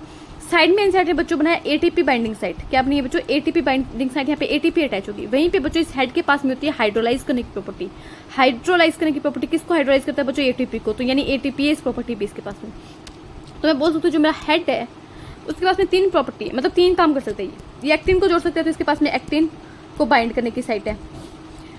साइड में एनसीईआरटी ने बच्चों बनाया एटीपी बाइंडिंग साइट। क्या बनी है बच्चों? ATP binding site. यहाँ पे एटीपी अटैच होगी। वहीं पे बच्चों इस हेड के पास में होती है हाइड्रोलाइज करने की प्रॉपर्टी। हाइड्रोलाइज करने की प्रॉपर्टी किसको हाइड्रोलाइज करता है बच्चों? एटीपी को। तो यानी एटीपी है इस प्रॉपर्टी भी इसके पास में। तो मैं बोल सकती हूँ जो मेरा हेड है उसके पास में 3 प्रॉपर्टी है, मतलब 3 काम कर सकते हैं। ये एक्टिन को जोड़ सकते हैं तो इसके पास में एक्टिन को बाइंड करने की साइट है।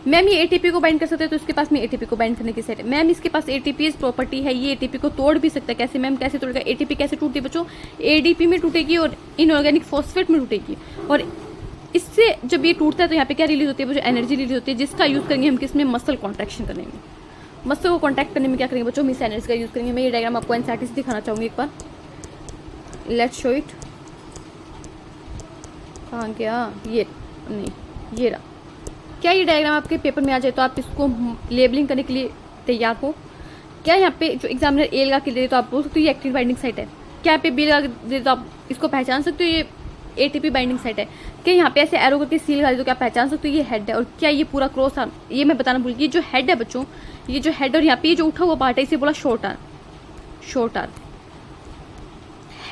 मैम ये एटीपी को बाइंड कर सकते हैं तो इसके पास में एटीपी को बाइंड करने की साइट है। मैम इसके पास एटीपी प्रॉपर्टी है, ये एटीपी को तोड़ भी सकता है। कैसे मैम? कैसे तोड़ेगा? एटीपी कैसे टूटती है बच्चों? एडीपी में टूटेगी और इनऑर्गेनिक फॉस्फेट में टूटेगी। और इससे जब ये टूटता है तो यहाँ पे क्या रिलीज होती है बच्चों? एनर्जी रिलीज होती है, जिसका यूज करेंगे हम किसमें? मसल कॉन्ट्रैक्शन करने में। मसल को कॉन्ट्रैक्ट करने में क्या करेंगे बच्चों? हम इस एनर्जी का यूज करेंगे। मैं ये डायग्राम आपको एनसीईआरटी से दिखाना चाहूंगी एक बार। Let's show it. कहाँ गया? ये नहीं, ये रहा। क्या ये डायग्राम आपके पेपर में आ जाए तो आप इसको लेबलिंग करने के लिए तैयार हो? क्या यहाँ पे जो एग्जामिनर ए लगा के दे तो आप बोल सकते हो ये एक्टिन बाइंडिंग साइट है? क्या यहाँ पे बी लगा के दे तो आप इसको पहचान सकते हो ये एटीपी बाइंडिंग साइट है? क्या यहाँ पे ऐसे एरो करके सी लगा दे तो क्या पहचान सकते हो ये हेड है? और क्या ये पूरा क्रॉस आर्म? ये मैं बताना भूल गई। ये जो हेड है बच्चों, ये जो हेड और यहाँ पे ये जो उठा हुआ पार्ट है इसे बोला short arm. Short arm,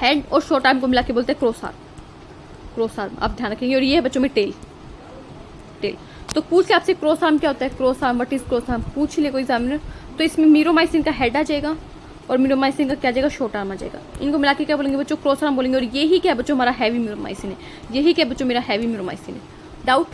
head और शॉर्ट आर्म को मिला के बोलते हैं क्रॉस आर्म। क्रॉस आर्म आप ध्यान रखेंगे। और ये है बच्चों में टेल। टेल तो पूछ ले आपसे क्रॉस आर्म क्या होता है? Cross arm, what is cross arm? पूछ ले कोई एग्जामिनर तो इसमें मीरोमाइसिन का हेड आ जाएगा और मीरोमाइसिन का क्या आ जाएगा? शॉर्ट आर्म आ जाएगा। इनको मिला के क्या बोलेंगे बच्चों? क्रॉस आर्म बोलेंगे। और यही क्या बच्चों? हमारा हैवी मीरोमाइसिन है। यही क्या बच्चों? मेरा हैवी मीरोमाइसिन है। डाउट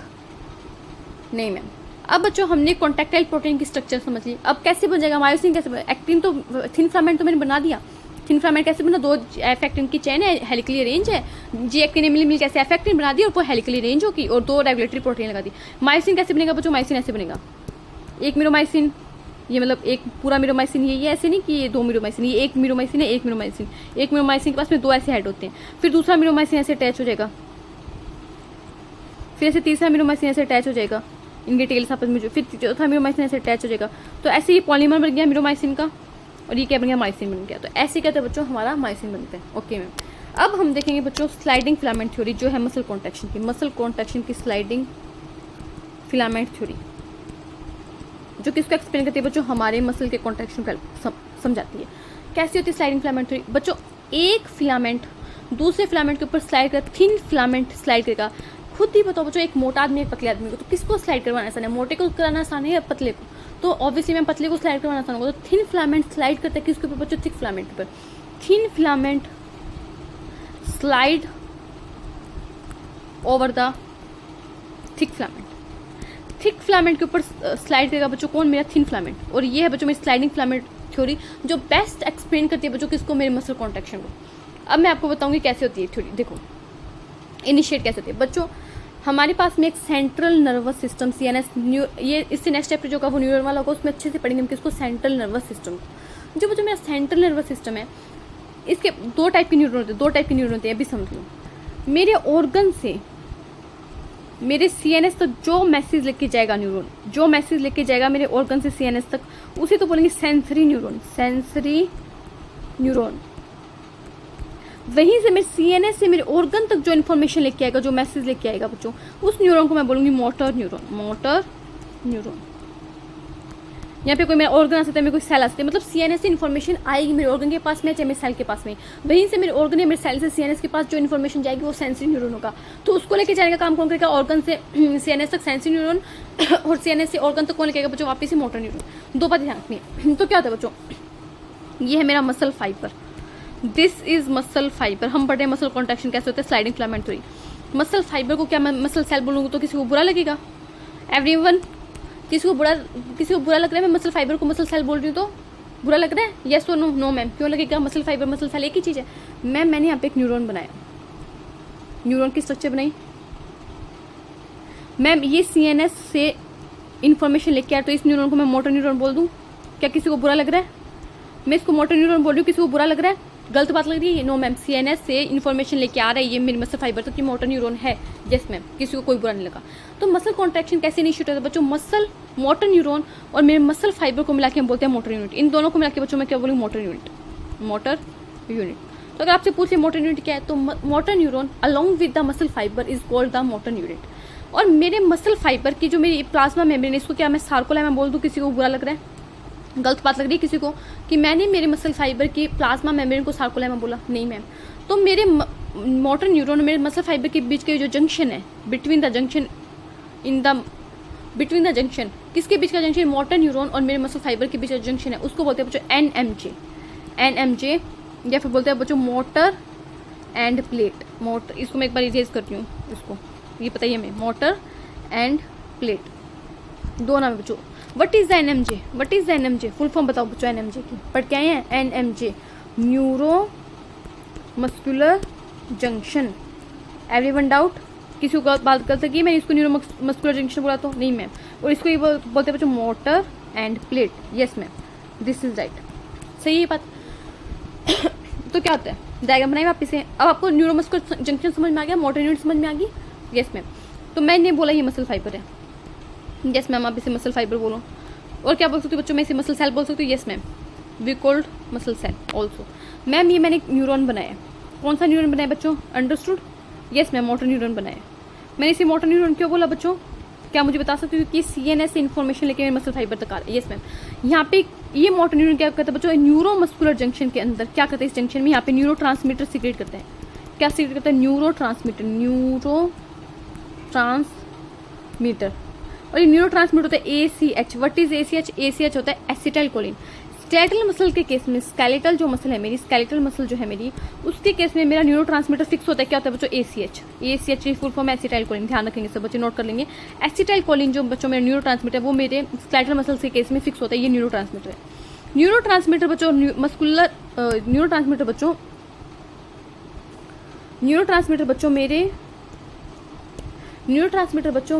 नहीं मैम। अब बच्चों हमने कॉन्टैक्टाइल प्रोटीन की स्ट्रक्चर समझ ली। अब कैसे बन जाएगा मायोसिन? कैसे बन? एक्टिन तो थिन फिलामेंट तो मैंने बना दिया। थिन फिलामेंट कैसे बना? 2 एफ एक्टिन की चेन है, हेलिकली अरेंज है। जी एक्टिन मिल कैसे एफ एक्टिन बना दी और वो हेलिकली अरेंज होगी और 2 रेगुलेटरी प्रोटीन लगा दी। मायोसिन कैसे बनेगा बच्चों? मायोसिन ऐसे बनेगा। एक मीरोमाइसिन, ये मतलब एक पूरा मीरोमाइसिन, ये ऐसे नहीं कि ये 2 मीरोमाइसिन, ये एक मीरोमाइसिन है, एक मीरोमाइसिन। एक मीरोमाइसिन के पास में 2 ऐसे हेड होते हैं। फिर दूसरा मीरोमाइसिन ऐसे अटैच हो जाएगा, फिर ऐसे तीसरा मीरोमाइसिन ऐसे अटैच हो जाएगा, इनके टेल्स आपस में। फिर चौथा मीरोमाइसिन ऐसे अटैच हो जाएगा। तो ऐसे ये पॉलीमर बन गया मीरोमाइसिन का और ये क्या बन गया? मायोसिन बन गया। तो ऐसे कहते हैं बच्चों हमारा मायोसिन बनता है। Okay ma'am. अब हम देखेंगे बच्चों स्लाइडिंग फिलामेंट थ्योरी जो है मसल कॉन्ट्रैक्शन की। मसल कॉन्ट्रैक्शन की स्लाइडिंग फिलामेंट थ्योरी जो किसको एक्सप्लेन करती है बच्चों? हमारे मसल के कॉन्ट्रैक्शन को समझाती है। कैसी होती है स्लाइडिंग फिलामेंट थ्योरी बच्चों? एक फिलामेंट दूसरे फिलामेंट के ऊपर स्लाइड कर, थिन फिलामेंट स्लाइड करेगा। खुद ही बताओ बच्चों, एक मोटा आदमी एक पतले आदमी को, तो किसको स्लाइड करवाना आसान है? मोटे को कराना आसान है या पतले को? तो ऑब्वियसली मैं पतले को स्लाइड करवाना आसान होगा। तो थिन फिलामेंट स्लाइड करता है किसके ऊपर बच्चों? थिक फिलामेंट के ऊपर। Thin filament slide over the thick filament. Thick filament के ऊपर स्लाइड करेगा बच्चों कौन? मेरा थिन फिलामेंट। और ये है बच्चों मेरी स्लाइडिंग फिलामेंट थ्योरी जो बेस्ट एक्सप्लेन करती है बच्चों किसको? मेरे मसल कॉन्ट्रैक्शन को। अब मैं आपको बताऊंगी कैसे होती है थ्योरी। देखो इनिशिएट कैसे होती है बच्चों? हमारे पास में एक सेंट्रल नर्वस सिस्टम सीएनएस, ये इससे नेक्स्ट चैप्टर जो का वो न्यूरॉन वाला होगा उसमें अच्छे से पढ़ेंगे हम किसको? Central nervous system. जो बच्चों मेरा सेंट्रल नर्वस सिस्टम है इसके 2 टाइप के न्यूरॉन होते हैं। 2 टाइप के न्यूरॉन होते हैं, अभी समझ लो। मेरे ऑर्गन से मेरे सीएनएस तक जो मैसेज लेके जाएगा न्यूरॉन, जो मैसेज लेके जाएगा मेरे ऑर्गन से सीएनएस तक, उसे तो बोलेंगे सेंसरी न्यूरॉन। Sensory neuron. वहीं से मेरे सीएनएस से मेरे ऑर्गन तक जो इन्फॉर्मेशन लेके आएगा, जो मैसेज लेके आएगा बच्चों, उस न्यूरॉन को मैं बोलूंगी मोटर न्यूरॉन। Motor neuron. यहाँ पे कोई मेरा ऑर्गन आ सकता है, मेरे कोई सेल आ सकते हैं, मतलब सीएनएस से इन्फॉर्मेशन आएगी मेरे ऑर्गन के पास में चाहे मेरे सेल के पास में। वहीं से मेरे ऑर्गन या मेरे सेल से सीएनएस के पास जो इन्फॉर्मेशन जाएगी वो सेंसरी न्यूरॉन होगा। तो उसको लेके जाने का काम कौन करेगा? ऑर्गन से सीएनएस तक सेंसरी न्यूरॉन और सीएनएस से ऑर्गन तक कौन लेके आएगा बच्चों? वापिस से मोटर न्यूरॉन। 2 बात ध्यान रखनी है। तो क्या होता है बच्चों? ये है मेरा muscle fibre. This is muscle fibre. हम पढ़ रहे हैं मसल कॉन्ट्रैक्शन कैसे होता है, sliding filament theory. Muscle fibre को क्या मैं मसल सेल बोलूँगी तो किसी को बुरा लगेगा? एवरीवन, किसी को बुरा लग रहा है मैं मसल फाइबर को मसल सेल बोल रही हूँ तो बुरा लग रहा है? यस और नो? No ma'am. क्यों लगेगा? मसल फाइबर मसल सेल एक ही चीज़ है मैम। मैंने यहाँ पे एक न्यूरॉन बनाया। न्यूरॉन की स्ट्रक्चर बनाई मैम। ये सीएनएस से इन्फॉर्मेशन लेके आया तो इस न्यूरॉन को मैं मोटर न्यूरॉन बोल दूँ? क्या किसी को बुरा लग रहा है? मैं इसको मोटर न्यूरॉन बोल रही हूँ, किसी को बुरा लग रहा है? गलत बात लग रही है? No ma'am. सीएनएस से इन्फॉर्मेशन लेके आ रहा है ये मेरी मसल फाइबर तक, तो मोटर न्यूरॉन है। Yes ma'am. किसी को कोई बुरा नहीं लगा। तो मसल कॉन्ट्रैक्शन कैसे इनिशिएट होता है बच्चों? मसल मोटर न्यूरॉन और मेरे मसल फाइबर को मिला के हम बोलते हैं मोटर यूनिट। इन दोनों को मिला के बच्चों मैं क्या बोलूँगी? Motor unit. Motor unit. तो अगर आपसे पूछे मोटर यूनिट क्या है तो motor neuron along with the muscle fibre is called the motor unit. और मेरे मसल फाइबर की जो मेरी प्लाज्मा मेम्ब्रेन, इसको क्या मैं सार्कोलेमा बोल दूँ? किसी को बुरा लग रहा है? गलत बात लग रही है किसी को कि मैंने मेरे मसल फाइबर की प्लाज्मा मेम्ब्रेन को सार्कोलेमा बोला? नहीं मैम। तो मेरे मोटर न्यूरॉन और मेरे मसल फाइबर के बीच के जो जंक्शन है, बिटवीन द जंक्शन, किसके बीच का जंक्शन? मोटर न्यूरॉन और मेरे मसल फाइबर के बीच का जंक्शन है, उसको बोलते हैं बच्चों NMJ, या फिर बोलते हैं बच्चों मोटर एंड प्लेट। मोटर, इसको मैं एक बार इरेज करती हूँ, इसको ये पता ही है, मैं मोटर एंड प्लेट दो नाम है बच्चों। What is the NMJ? Full form बताओ बच्चों NMJ की। बट क्या है NMJ? Neuro muscular junction. Everyone doubt? किसी को बात कर सकी मैंने इसको न्यूरो मस्कुलर जंक्शन बोला तो? नहीं मैम। और इसको ये बोलते हैं बच्चों motor end plate. Yes ma'am, this is right, सही है बात। तो क्या होता है, डायग्राम बनाए वापस से। अब आपको न्यूरो मस्कुलर जंक्शन समझ में आ गया, मोटर यूनिट समझ में आ गई? Yes ma'am. तो मैंने बोला ये मसल फाइबर है। यस मैम, आप इसे मसल फाइबर बोलो। और क्या बोल सकती हूँ बच्चों, मैं इसे मसल सेल बोल सकती हूँ? Yes ma'am, we called muscle cell also. Ma'am ये मैंने न्यूरॉन बनाया, कौन सा न्यूरॉन बनाया बच्चों? Understood? Yes ma'am, motor neuron बनाया। मैंने इसे मोटर न्यूरॉन क्यों बोला बच्चों? क्या मुझे बता सकते हो कि CNS से इन्फॉर्मेशन लेके मेरे मसल फाइबर तक आ रहा है? Yes ma'am. यहाँ पे ये मोटर न्यूरॉन क्या करता है बच्चों? न्यूरो मस्कुलर जंक्शन के अंदर क्या करता है, इस जंक्शन में यहाँ पे न्यूरो ट्रांसमीटर सीक्रेट करता है। क्या सीक्रेट करता है? Neuro transmitter. और ये न्यूरो ट्रांसमीटर होता है ACH। What is ACH? ACH होता है एसिटाइल कोलिन। स्केलेटल मसल के केस में, स्केलेटल जो मसल है मेरी, स्केलेटल मसल जो है मेरी, उसके केस में मेरा न्यूरो ट्रांसमीटर फिक्स होता है। क्या होता है बच्चों? ACH की फुल फॉर्म एसिटाइल कोलिन। ध्यान रखेंगे सब बच्चे, नोट कर लेंगे। एसिटाइल कोलिन जो बच्चों मेरा न्यूरो ट्रांसमीटर वो मेरे स्केलेटल मसल के केस में फिक्स होता है। ये न्यूरो ट्रांसमीटर है। न्यूरो ट्रांसमीटर बच्चों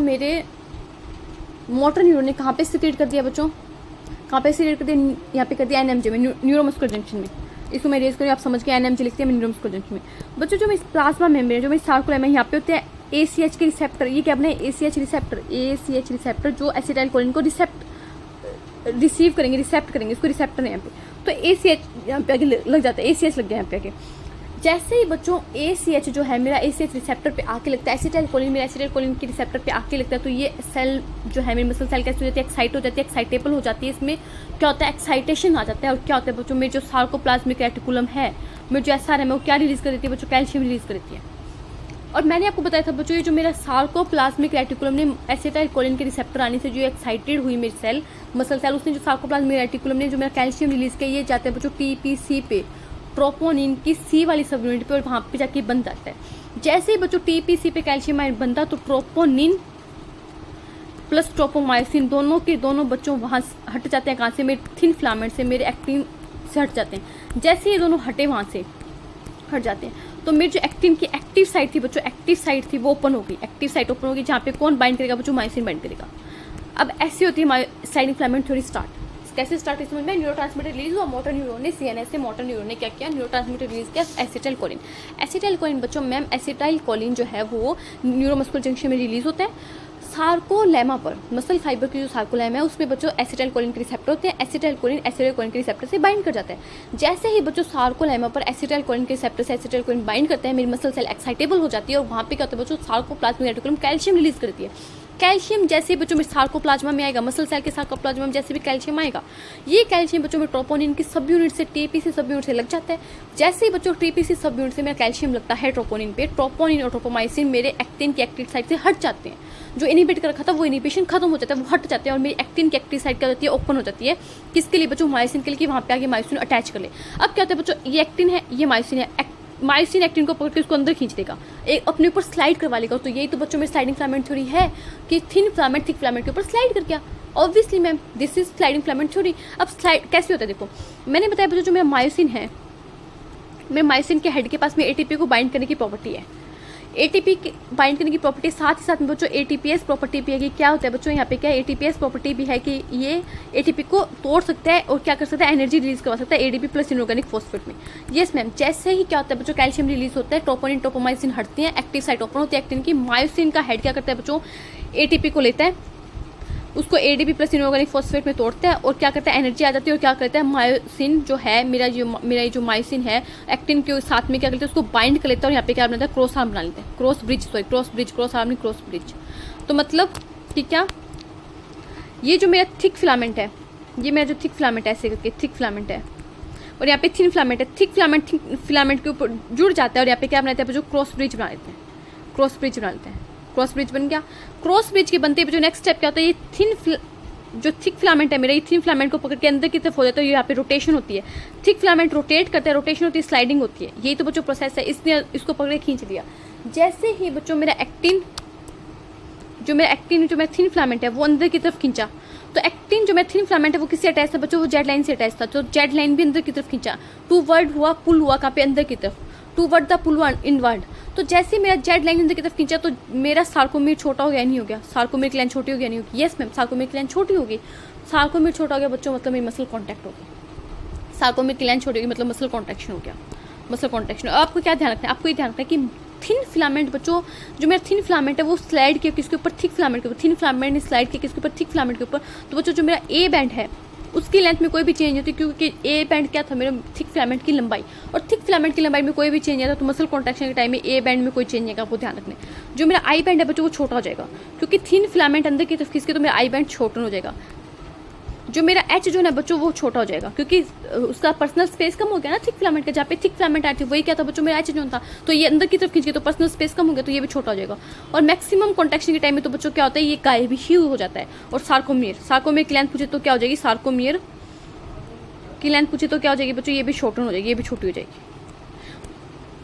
मेरे मोटर न्यूरॉन ने कहाँ पे सीक्रेट कर दिया बच्चों? कहाँ पे सीक्रेट कर दिया? यहाँ पे कर दिया NMJ में, न्यूरोमस्कुलर जंक्शन में। इसको मैं रेज करूँ, आप समझ के NMJ लिखते हैं, मैं न्यूरोमस्कुलर जंक्शन में। बच्चों जो मैं प्लाज्मा मेम्ब्रेन, जो मेरी सार्कुलम है, यहाँ पे होते हैं ACH के रिसेप्टर। ये क्या बने? ACH रिसेप्टर जो एसिटाइल कोलिन को रिसेप्ट करेंगे, इसको रिसेप्टर है यहाँ पे। तो ACH यहाँ पे आगे लग जाता है, ACH लग गया यहाँ पे आगे। जैसे ही बच्चों ACH जो है मेरा ACH रिसेप्टर पे आके लगता है, एसिटाइल कोलिन मेरा एसिटाइल कोलिन के रिसेप्टर पे आके लगता है, तो ये सेल जो है मेरी मसल सेल कैसे हो जाती है? एक्साइट हो जाती है, एक्साइटेबल हो जाती है। इसमें क्या होता है? एक्साइटेशन आ जाता है। और क्या होता है बच्चों, मेरे जो सार्कोप्लाज्मिक रेटिकुलम है, मेरे जो SR है, वो क्या रिलीज कर देती है बच्चों? कैल्शियम रिलीज कर देती है। और मैंने आपको बताया था बच्चों, ये जो मेरा सार्कोप्लाज्मिक रेटिकुलम ने एसिटाइल कोलिन के रिसेप्टर आने से जो एक्साइटेड हुई मेरी सेल, मसल सेल, उसने जो सार्कोप्लाज्मिक रेटिकुलम ने जो मेरा कैल्शियम रिलीज किया, ये जाते हैं बच्चों TPC पे, ट्रोपोनिन की C वाली सब यूनिट पे, और वहाँ पे जाके बन जाता है। जैसे ही बच्चों TPC पे कैल्शियम आयन बनता, तो ट्रोपोनिन प्लस ट्रोपोमायोसिन दोनों बच्चों वहाँ हट जाते हैं। कहाँ से? मेरे थिन फिलामेंट से, मेरे एक्टिन से हट जाते हैं। जैसे ये दोनों हटे, वहाँ से हट जाते हैं, तो मेरी जो एक्टिन की एक्टिव साइट थी बच्चों, वो ओपन हो गई। एक्टिव साइट ओपन हो गई, जहाँ पे कौन बाइंड करेगा बच्चों? मायोसिन बाइंड करेगा। अब ऐसी होती है स्लाइडिंग फिलामेंट थ्योरी स्टार्ट। कैसे स्टार्ट? इसमें मैं न्यूरोट्रांसमीटर रिलीज हुआ, मोटर न्यूरॉन ने CNS से मोटर न्यूरॉन ने क्या किया? न्यूरोट्रांसमीटर रिलीज किया, एसिटाइल कोलिन बच्चों। मैम एसिटाइल कोलिन जो है वो न्यूरोमस्कुलर जंक्शन में रिलीज होता है। सार्कोलेमा पर, मसल फाइबर की जो सार्कोलेमा है, उसमें बच्चों एसिटाइल कोलिन के रिसेप्टर होते हैं। एसिटाइल कोलिन के रिसेप्टर से बाइंड कर जाता है। जैसे ही बच्चों सार्कोलेमा पर एसिटाइल कोलिन के रिसेप्टर से एसिटाइल कोलिन बाइंड करते हैं, मेरी मसल सेल एक्साइटेबल हो जाती है, और वहाँ पे क्या होता है बच्चों? सार्कोप्लाज्मिक रेटिकुलम कैल्शियम रिलीज करती है। कैल्शियम जैसे ही बच्चों में सार्कोप्लाज्मा में आएगा, मसल सेल के सार्कोप्लाज्मा में जैसे भी कैल्शियम आएगा, ये कैल्शियम बच्चों में ट्रोपोनिन की सब यूनिट से, TPC सब यूनिट से लग जाता है। जैसे ही बच्चों TPC सब यूनिट से मेरा कैल्शियम लगता है ट्रोपोनिन पे, ट्रोपोनिन और ट्रोपोमाइसिन मेरे एक्टिन की एक्टिव साइड से हट जाते हैं। जो इनिबिट कर रखा था वो इनिबिशन खत्म हो जाता है, वो हट जाते हैं, और मेरी एक्टिन की एक्टिव साइड क्या होती है? ओपन हो जाती है। किसके लिए बच्चों? मायोसिन के लिए, कि वहाँ पे आगे मायोसिन अटैच कर ले। अब क्या होता है बच्चों? ये एक्टिन है, ये मायोसिन है, मायोसिन एक्टिन को पकड़ के उसको अंदर खींच देगा, एक अपने ऊपर स्लाइड करवा लेगा। तो यही तो बच्चों में स्लाइडिंग फिलामेंट थ्योरी है, कि थिन फिलामेंट थिक फिलामेंट के ऊपर स्लाइड कर गया। Obviously ma'am, this is sliding filament theory. अब स्लाइड कैसे होता है देखो, मैंने बताया बच्चों, जो मेरा मायोसिन है, मेरे मायोसिन के हेड के पास में ATP को बाइंड करने की प्रॉपर्टी है। ATP बाइंड करने की प्रॉपर्टी, साथ ही साथ में बच्चों ATPase प्रॉपर्टी भी है। कि क्या होता है बच्चों? यहाँ पे क्या ATPase प्रॉपर्टी भी है कि ये ATP को तोड़ सकता है और क्या कर सकता है? एनर्जी रिलीज करवा सकता है ADP प्लस इनऑर्गेनिक फॉस्फेट में। यस मैम, जैसे ही क्या होता है बच्चों? कैल्शियम रिलीज होता है, ट्रोपोनिन ट्रोपोमाइसिन हटते हैं, एक्टिव साइट ओपन होती है एक्टिन की। मायोसिन का हेड क्या करता है बच्चों? ATP को लेता है, उसको ADP प्लस इनऑर्गेनिक फॉस्फेट में तोड़ता है, और क्या करता है? एनर्जी आ जाती है। और क्या करता है? मायोसिन जो है मेरा जो मायोसिन है, एक्टिन के साथ में क्या करता है? उसको बाइंड कर लेता है, और यहाँ पे क्या बनाता है? क्रॉस आर्म बना लेते हैं, क्रॉस ब्रिज। तो मतलब कि क्या, ये जो मेरा थिक फिलामेंट है, ये मेरा जो थिक फिलामेंट है, ऐसे करके थिक फिलामेंट है, और यहाँ पे थिन फिलामेंट है, थिक फिलामेंट के ऊपर जुड़ जाता है और यहाँ पे क्या बनाते हैं जो क्रॉस ब्रिज बना लेते हैं, क्रॉस ब्रिज बना लेते हैं। क्रॉस ब्रिज बन गया। क्रॉस ब्रिज के बनते जो नेक्स्ट स्टेप क्या होता है, ये जो थिक फिलामेंट है मेरा, ये थिन फिलामेंट को पकड़ के अंदर की तरफ हो जाता है। यहाँ पे रोटेशन होती है, थिक फिलामेंट रोटेट करता है, रोटेशन होती है, स्लाइडिंग होती है। यही तो बच्चों प्रोसेस है। इसने इसको पकड़ के खींच लिया। जैसे ही बच्चों मेरा एक्टिन जो मेरा थिन फिलामेंट है वो अंदर की तरफ खींचा, तो एक्टिन जो मेरा थिन फिलामेंट है वो किससे अटैच था बच्चों, वो जेड लाइन से अटैच था। तो जेड लाइन भी अंदर की तरफ खींचा, टू वर्ड हुआ, पुल हुआ कहाँ पे, अंदर की तरफ, toward the pull inward. तो जैसे मेरा जेड लाइन अंदर की तरफ खींचा तो मेरा सार्कोमीर छोटा हो गया, नहीं हो गया, सार्कोमीर की लाइन छोटी हो गया, नहीं होगी। यस मैम, सार्कोमीर की लाइन छोटी होगी। सार्कोमीर छोटा हो गया बच्चों मतलब मेरी मसल कॉन्टैक्ट हो गया। सार्कोमीर की लाइन छोटी होगी मतलब मसल कॉन्ट्रैक्शन हो गया, मसल कॉन्ट्रैक्शन। आपको क्या ध्यान रखना है, आपको ये ध्यान रखना है कि थिन फिलामेंट बच्चों, जो मेरा थिन फिलामेंट है वो स्लाइड किया किसके ऊपर, थिक फिलामेंट के ऊपर। थिन फिलामेंट ने स्लाइड किया किसके ऊपर, थिक फिलामेंट के ऊपर। तो बच्चों जो मेरा ए बैंड है उसकी लेंथ में कोई भी चेंज होती है, क्योंकि ए बैंड क्या था, मेरे थिक फिलामेंट की लंबाई, और थिक फिलामेंट की लंबाई में कोई भी चेंज आता तो मसल कॉन्ट्रैक्शन के टाइम में ए बैंड में कोई चेंज नहीं, आपको ध्यान रखना है। जो मेरा आई बैंड है बच्चों वो छोटा हो जाएगा, क्योंकि थिन फिलामेंट अंदर की तरफ खींचके तो मेरा आई बैंड छोटा हो जाएगा। जो मेरा एच जो है बच्चों वो छोटा हो जाएगा, क्योंकि उसका पर्सनल स्पेस कम हो गया ना थिक फिलामेंट का। जहाँ पे थिक फिलामेंट आई थी वही क्या था बच्चों, मेरा एच जोन था, तो ये अंदर की तरफ खींच गया तो पर्सनल स्पेस कम हो गया, तो ये भी छोटा हो जाएगा। और मैक्सिमम कॉन्ट्रैक्शन के टाइम में तो बच्चों क्या होता है, ये गायब ही हो जाता है। और सार्कोमियर की लेंथ पूछे तो क्या हो जाएगी, सार्कोमियर की लेंथ पूछे तो क्या हो जाएगी बच्चों, ये भी शॉर्टन हो जाएगी, ये भी छोटी हो जाएगी।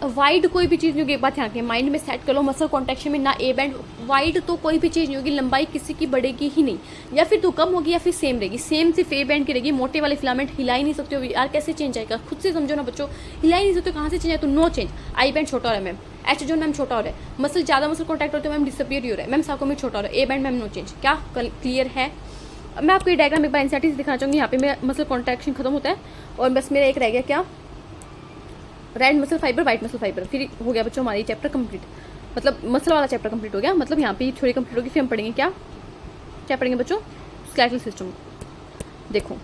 वाइड कोई भी चीज़ नहीं होगी, एक बात ध्यान रखें, माइंड में सेट कर लो। मसल कॉन्ट्रैक्शन में ना ए बैंड वाइड तो कोई भी चीज़ नहीं होगी, लंबाई किसी की बढ़ेगी ही नहीं, या फिर तो कम होगी या फिर सेम रहेगी। सेम सिर्फ ए बैंड की रहेगी। मोटे वाले फिलामेंट हिला ही नहीं सकते हो यार, कैसे चेंज आएगा, खुद से समझो ना बच्चों, हिला ही नहीं सकते, कहाँ से चेंज आए, तो नो चेंज। आई बैंड छोटा हो रहा है मैम, एच जो मैम छोटा हो रहा है, मसल ज़्यादा मसल कॉन्टैक्ट होते हैं मैम डिसअपियर ही हो रहा है मैम, सार्कोमियर छोटा हो रहा है, A band ma'am no change. क्या क्लियर है? मैं आपको ये डायग्राम एक बार एनसीईआरटी से दिखाना चाहूँगी। यहाँ पे मेरा मसल कॉन्ट्रैक्शन खत्म होता है और बस मेरा एक रह गया क्या, red muscle fibre, white muscle fibre. फिर हो गया बच्चों हमारी चैप्टर कंप्लीट, मतलब मसल वाला चैप्टर कंप्लीट हो गया। मतलब यहाँ पे थ्योरी कंप्लीट होगी। फिर हम पढ़ेंगे क्या पढ़ेंगे बच्चों, स्केलेटल सिस्टम। देखो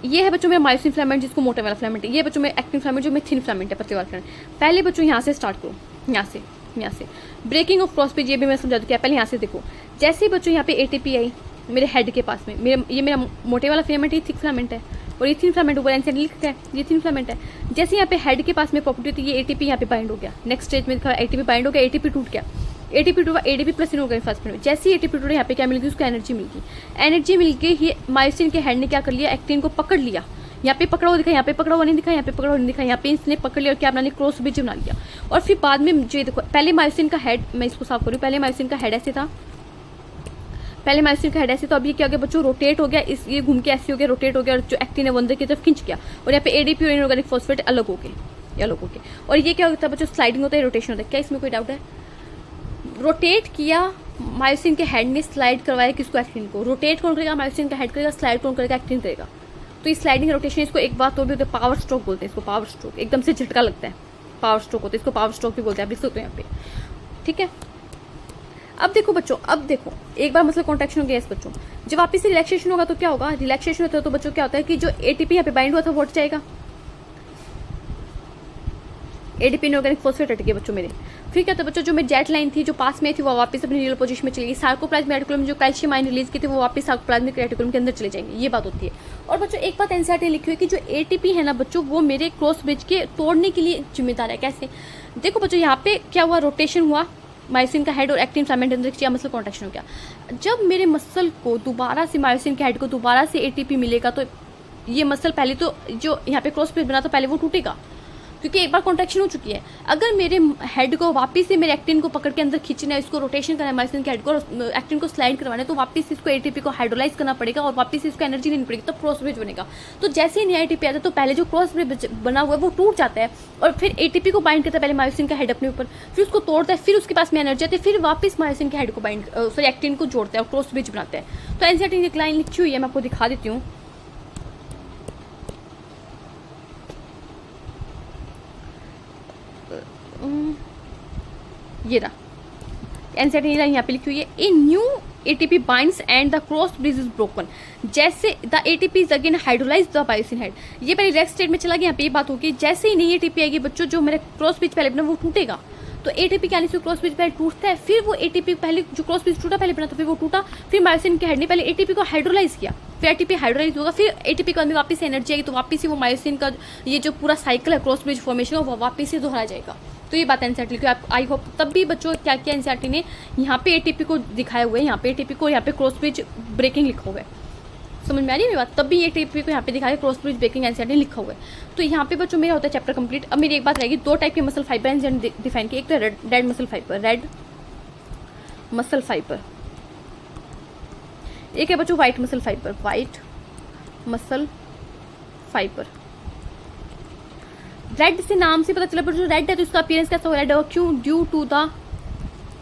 ये है बच्चों मेरा मायोसिन फिलामेंट, जिसको मोटा वाला फिलामेंट है। ये बच्चों में एक्टिन फिलामेंट, जो में थिन फिलामेंट है, पतले वाला फिलामेंट। पहले बच्चों यहाँ से स्टार्ट करो, यहाँ से ब्रेकिंग ऑफ क्रॉस ब्रिज, ये भी मैं समझा दूँ क्या। पहले यहाँ से देखो, जैसे ही बच्चों यहाँ पे एटीपी आई मेरे हेड के पास में, ये मेरा मोटे वाला फिलामेंट, ये थिक फिलामेंट है, और ये थिन फिलामेंट ऊपर एनसीईआरटी लिखा है, ये थिन फिलामेंट है। जैसे यहाँ पे हेड के पास में प्रॉपर्टी होती है, ये एटीपी यहाँ पे बाइंड हो गया। नेक्स्ट स्टेज में दिखा एटीपी बाइंड हो गया, एटीपी टूट गया, एटीपी टूटा, एडीपी प्लस इन हो गया फर्स्ट में। जैसे ही एटीपी टूटा यहाँ पे क्या मिल गई, उसको एनर्जी मिल गई। एनर्जी मिल के ही मायोसिन के हेड ने क्या कर लिया, एक्टिन को पकड़ लिया। यहाँ पे पकड़ा हुआ दिखा, यहाँ पे पकड़ा हुआ नहीं दिखा, यहाँ पे पकड़ा हुआ नहीं दिखा, यहाँ पे इसने पकड़ लिया और क्या बना लिया, क्रॉस ब्रिज बना लिया। और फिर बाद में जो देखो, पहले मायोसिन का हेड, मैं इसको साफ करूँ, पहले मायोसिन का हेड ऐसे था, पहले मायोसिन का हेड ऐसे, तो अब ये क्या हो गया बच्चों, रोटेट हो गया, ये घूम के ऐसे हो गया, रोटेट हो गया, और जो एक्टिन है वो अंदर की तरफ खिंच गया, और यहाँ पे एडीपी और इनऑर्गेनिक फॉस्फेट अलग हो गए, और ये क्या होता है बच्चों, स्लाइडिंग होता है, रोटेशन होता है। क्या इसमें कोई डाउट है? रोटेट किया मायोसिन के हेड ने, स्लाइड करवाया किसको, एक्टिन को। रोटेट कौन करेगा, मायोसिन का हेड करेगा, स्लाइड कौन करेगा, एक्टिन करेगा। तो ये स्लाइडिंग रोटेशन, इसको एक बात तो भी पावर स्ट्रोक बोलते हैं, इसको पावर स्ट्रोक, एकदम से झटका लगता है, पावर स्ट्रोक होता है, इसको पावर स्ट्रोक भी बोलते हैं, आप लिख सकते हो यहाँ पे, ठीक है। अब देखो बच्चों, अब देखो एक बार मसल कॉन्ट्रैक्शन हो गया इस बच्चों, जब वापस से रिलैक्सेशन होगा तो क्या होगा, रिलैक्सेशन होता है तो बच्चों क्या होता है कि जो एटीपी यहाँ पे बाइंड हुआ था वो हट जाएगा, एडीपी इनऑर्गेनिक फॉस्फेट हट गए बच्चों मेरे। फिर क्या था बच्चों, जो मेरी जेट लाइन थी जो पास में थी वो वापस अपनी रियल पोजीशन में चली गई। सार्कोप्लाज्मिक रेटिकुलम जो कैल्शियम आयन रिलीज की थी वो वापस सार्कोप्लाज्मिक रेटिकुलम के अंदर चले जाएंगे, ये बात होती है। और बच्चों एक बात एनसीईआरटी ने लिखी हुई है कि जो एटीपी है ना बच्चों, वो मेरे क्रॉस ब्रिज के तोड़ने के लिए जिम्मेदार है। कैसे? देखो बच्चों यहाँ पे क्या हुआ, रोटेशन हुआ, मायोसिन का हेड और एक्टिन फिलामेंट अंदर किया, मसल कॉन्ट्रैक्शन हो गया। जब मेरे मसल को दोबारा से मायोसिन के हेड को दोबारा से एटीपी मिलेगा तो ये मसल पहले तो जो यहाँ पे क्रॉस ब्रिज बना तो पहले वो टूटेगा, क्योंकि एक बार कॉन्ट्रैक्शन हो चुकी है। अगर मेरे हेड को वापस से मेरे एक्टिन को पकड़ के अंदर खींचना है, इसको रोटेशन करना है मायोसिन के हेड को, एक्टिन को स्लाइड करवाना है, तो वापस इसको एटीपी को हाइड्रोलाइज करना पड़ेगा और वापस इसको एनर्जी लेनी पड़ेगी, तब क्रॉस ब्रिज बनेगा। तो जैसे ही नया एटीपी आता है तो पहले जो क्रॉस ब्रिज बना हुआ है वो टूट जाता है, और फिर एटीपी को बाइंड करता है पहले मायोसिन का हेड अपने ऊपर, फिर उसको तोड़ता है, फिर उसके पास में एनर्जी आती है, फिर वापस मायोसिन के हेड को बाइंड सॉरी एक्टिन को जोड़ता है और क्रॉस ब्रिज बनाता है। तो एनसीईआरटी ने एक लाइन लिखी हुई है, मैं आपको दिखा देती हूँ। ये रहा एनसीईआरटी ने यहाँ पे लिखी हुई है, a new ATP binds and the cross bridge is broken, जैसे the ATP is again hydrolyse the myosin head. ये पहले रिलैक्स स्टेट में चला गया, यहाँ पे ये बात होगी, जैसे ही नई एटीपी आएगी बच्चों, जो मेरा क्रॉस ब्रिज पहले बना वो टूटेगा। तो एटीपी के आने से क्रॉस ब्रिज पहले टूटता है, फिर वो एटीपी पहले जो क्रॉस ब्रिज टूटा पहले बना तो फिर वो टूटा, फिर मायोसिन के हेड ने पहले एटीपी को हाइड्रोलाइज किया, फिर एटीपी हाइड्रोलाइज होगा, फिर एटीपी के बाद में वापस एनर्जी आएगी, तो वापस ही वो मायोसिन का ये जो पूरा साइकिल है क्रॉस ब्रिज फॉर्मेशन का वो वापस से दोहरा जाएगा। तो ये बात एनसीईआरटी लिखी आप, आई होप तब भी बच्चों क्या किया एनसीईआरटी ने, यहाँ पे एटीपी को दिखाए हुए, यहाँ पे एटीपी को, यहाँ पे क्रॉस ब्रिज ब्रेकिंग लिखा हुआ है। समझ में आ रही है मेरी बात? तब भी ये टीपी को यहाँ पे दिखाया क्रॉस ब्रिज ब्रेकिंग एनसीईआरटी ने लिखा हुआ है। तो यहाँ पे बच्चों मेरा होता है चैप्टर कंप्लीट। अब मेरी एक बात रहेगी, दो टाइप के मसल फाइबर एनसीईआरटी डिफाइन किया, एक तो red muscle fibre, red muscle fibre, एक है बच्चों white muscle fibre, white muscle fibre. Red से नाम से पता चला बच्चों रेड है तो इसका अपीयरेंस कैसा हो, रेड होगा, क्यों?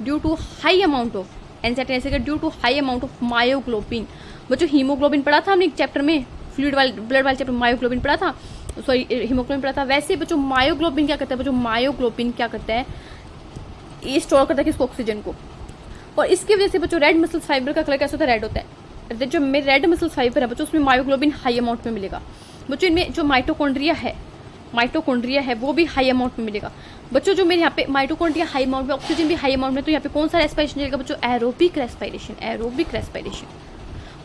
Due to high amount of NCERT ऐसे का, due to high amount of myoglobin. बच्चों हीमोग्लोबिन पढ़ा था हमने एक चैप्टर में, फ्लूइड वाले ब्लड वाले चैप्टर, मायोग्लोबिन पढ़ा था, सॉरी हीमोग्लोबिन पढ़ा था। वैसे बच्चों मायोग्लोबिन क्या करता है, बच्चों मायोग्लोबिन क्या करता है, ये स्टोर करता है किसको, ऑक्सीजन को। और इसकी वजह से बच्चों रेड मसल फाइबर का कलर कैसा होता है, रेड होता है। जो मेरे रेड मसल फाइबर है बच्चों उसमें मायोग्लोबिन हाई अमाउंट में मिलेगा। बच्चों इनमें जो माइटोकॉन्ड्रिया है वो भी हाई अमाउंट में मिलेगा। बच्चों जो मेरे यहाँ पे माइटोकॉन्ड्रिया हाई अमाउंट में, ऑक्सीजन भी हाई अमाउंट में, तो यहाँ पे कौन सा रेस्पिरेशन चलेगा बच्चों, एरोबिक रेस्पिरेशन।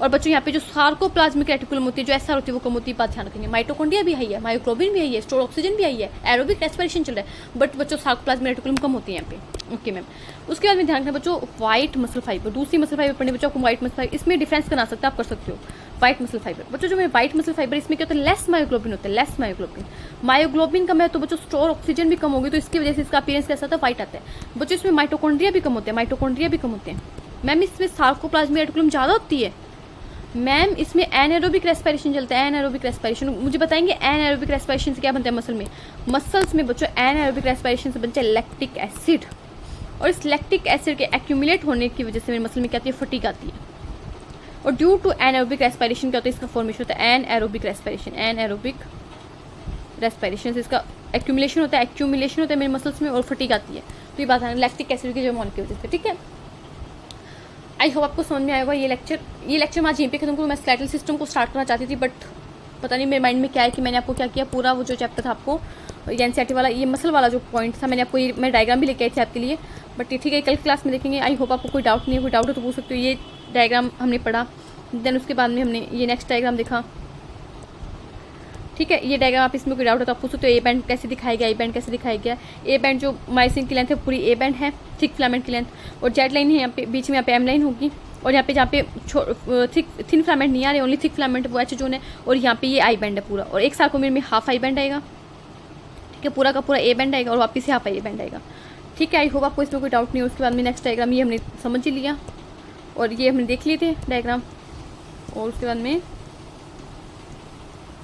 और बच्चों यहाँ पे जो सार्कोप्लाज्मिक रेटिकुलम होती है, जो एसआर होती है, वो कम होती है, बात ध्यान रखेंगे। माइटोकॉन्ड्रिया भी हाई है, मायोग्लोबिन भी हाई है, स्टोर ऑक्सीजन भी हाई है, एरोबिक रेस्पिरेशन चल रहा है, बट बच्चों सार्कोप्लाज्मिक रेटिकुलम कम होती है यहाँ पे। Okay ma'am. उसके बाद में ध्यान रखना बच्चों व्हाइट मसल फाइबर, दूसरी मसल फाइबर पढ़ने बच्चों आपको व्हाइट मसल फाइबर, इसमें डिफरेंस करना सकते हैं, आप कर सकते हो। व्हाइट मसल फाइबर बच्चों जो व्हाइट मसल फाइबर, इसमें क्या होता है, लेस मायोग्लोबिन होता है, लेस मायोग्लोबिन कम है तो बच्चों स्टोर ऑक्सीजन भी कम होगी, तो इसकी वजह से इसका अपीयरेंस कैसा होता है, व्हाइट आता है। बच्चों इसमें माइटोकॉन्ड्रिया भी कम होते हैं, मैम इसमें सार्कोप्लाज्मिक रेटिकुलम ज़्यादा होती है मैम, इसमें एनाएरोबिक रेस्पिरेशन चलता है, एनाएरोबिक रेस्पिरेशन। मुझे बताएंगे एनाएरोबिक रेस्पिरेशन से क्या बनता है मसल में, मसल्स में बच्चों एनाएरोबिक रेस्पिरेशन से बनता है लैक्टिक एसिड, और इस लैक्टिक एसिड के एक्यूमुलेट होने की वजह से मेरे मसल में क्या आती है, फटीग आती है। और ड्यू टू एनाएरोबिक रेस्पिरेशन क्या होता है, इसका फॉर्मेशन होता है एनाएरोबिक रेस्पिरेशन से इसका एक्यूमुलेशन होता है मेरे मसल्स में, और फटीग आती है। तो ये बात है लैक्टिक एसिड के जमा होने की वजह से, ठीक है। आई होप आपको समझ में आएगा ये लेक्चर मैं आज यहीं पे खत्म करूँ। मैं स्केलेटल सिस्टम को स्टार्ट करना चाहती थी, बट पता नहीं मेरे माइंड में क्या है कि मैंने आपको क्या किया, पूरा वो जो चैप्टर था आपको एनसीईआरटी वाला, ये मसल वाला जो पॉइंट था, मैंने आपको ये मैं डायग्राम भी लेके आई थी आपके लिए, बट ठीक है कल क्लास में देखेंगे। आई होप आपको कोई डाउट नहीं है, कोई डाउट हो तो पूछ सकते हो। ये डायग्राम हमने पढ़ा, देन उसके बाद में हमने ये नेक्स्ट डायग्राम देखा, ठीक है। ये डायग्राम आप इसमें कोई डाउट हो तो आप पूछ सकते हो। ए बैंड कैसे दिखाया गया, ए बैंड कैसे दिखाया गया, ए बैंड जो मायोसिन की लेंथ है पूरी ए बैंड है, थिक फिलामेंट की लेंथ, और जेड लाइन है यहाँ पे बीच में, यहाँ पे एम लाइन होगी, और यहाँ पे जहाँ पे थिन फिलामेंट नहीं आ रहे, ओनली थिक फिलामेंट वो एच जोन है, और यहाँ पे ये आई बैंड है पूरा, और एक सार्कोमेर में हाफ आई बैंड आएगा, ठीक है, पूरा का पूरा ए बैंड आएगा, और वापस से हाफ आई बैंड आएगा, ठीक है। आई होप आपको इसमें कोई डाउट नहीं हो। उसके बाद में नेक्स्ट डायग्राम ये हमने समझ ही लिया, और ये हमने देख लिए थे डायग्राम, और उसके बाद में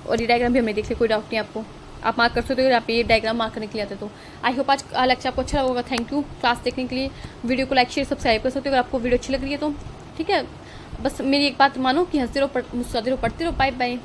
और ये डायग्राम भी हमने देख लिया, कोई डाउट नहीं आपको, आप मार्क कर सकते हो, यहाँ पे ये डायग्राम मार्क करने के लिए आते तो। आई होप आज लेक्चर आपको अच्छा होगा। थैंक यू क्लास देखने के लिए। वीडियो को लाइक शेयर सब्सक्राइब कर सकते हो अगर आपको वीडियो अच्छी लग रही है तो, ठीक है। बस मेरी एक बात मानो कि हंसते रहो, मुस्कुराते रहो, पढ़ते रहो। Bye bye.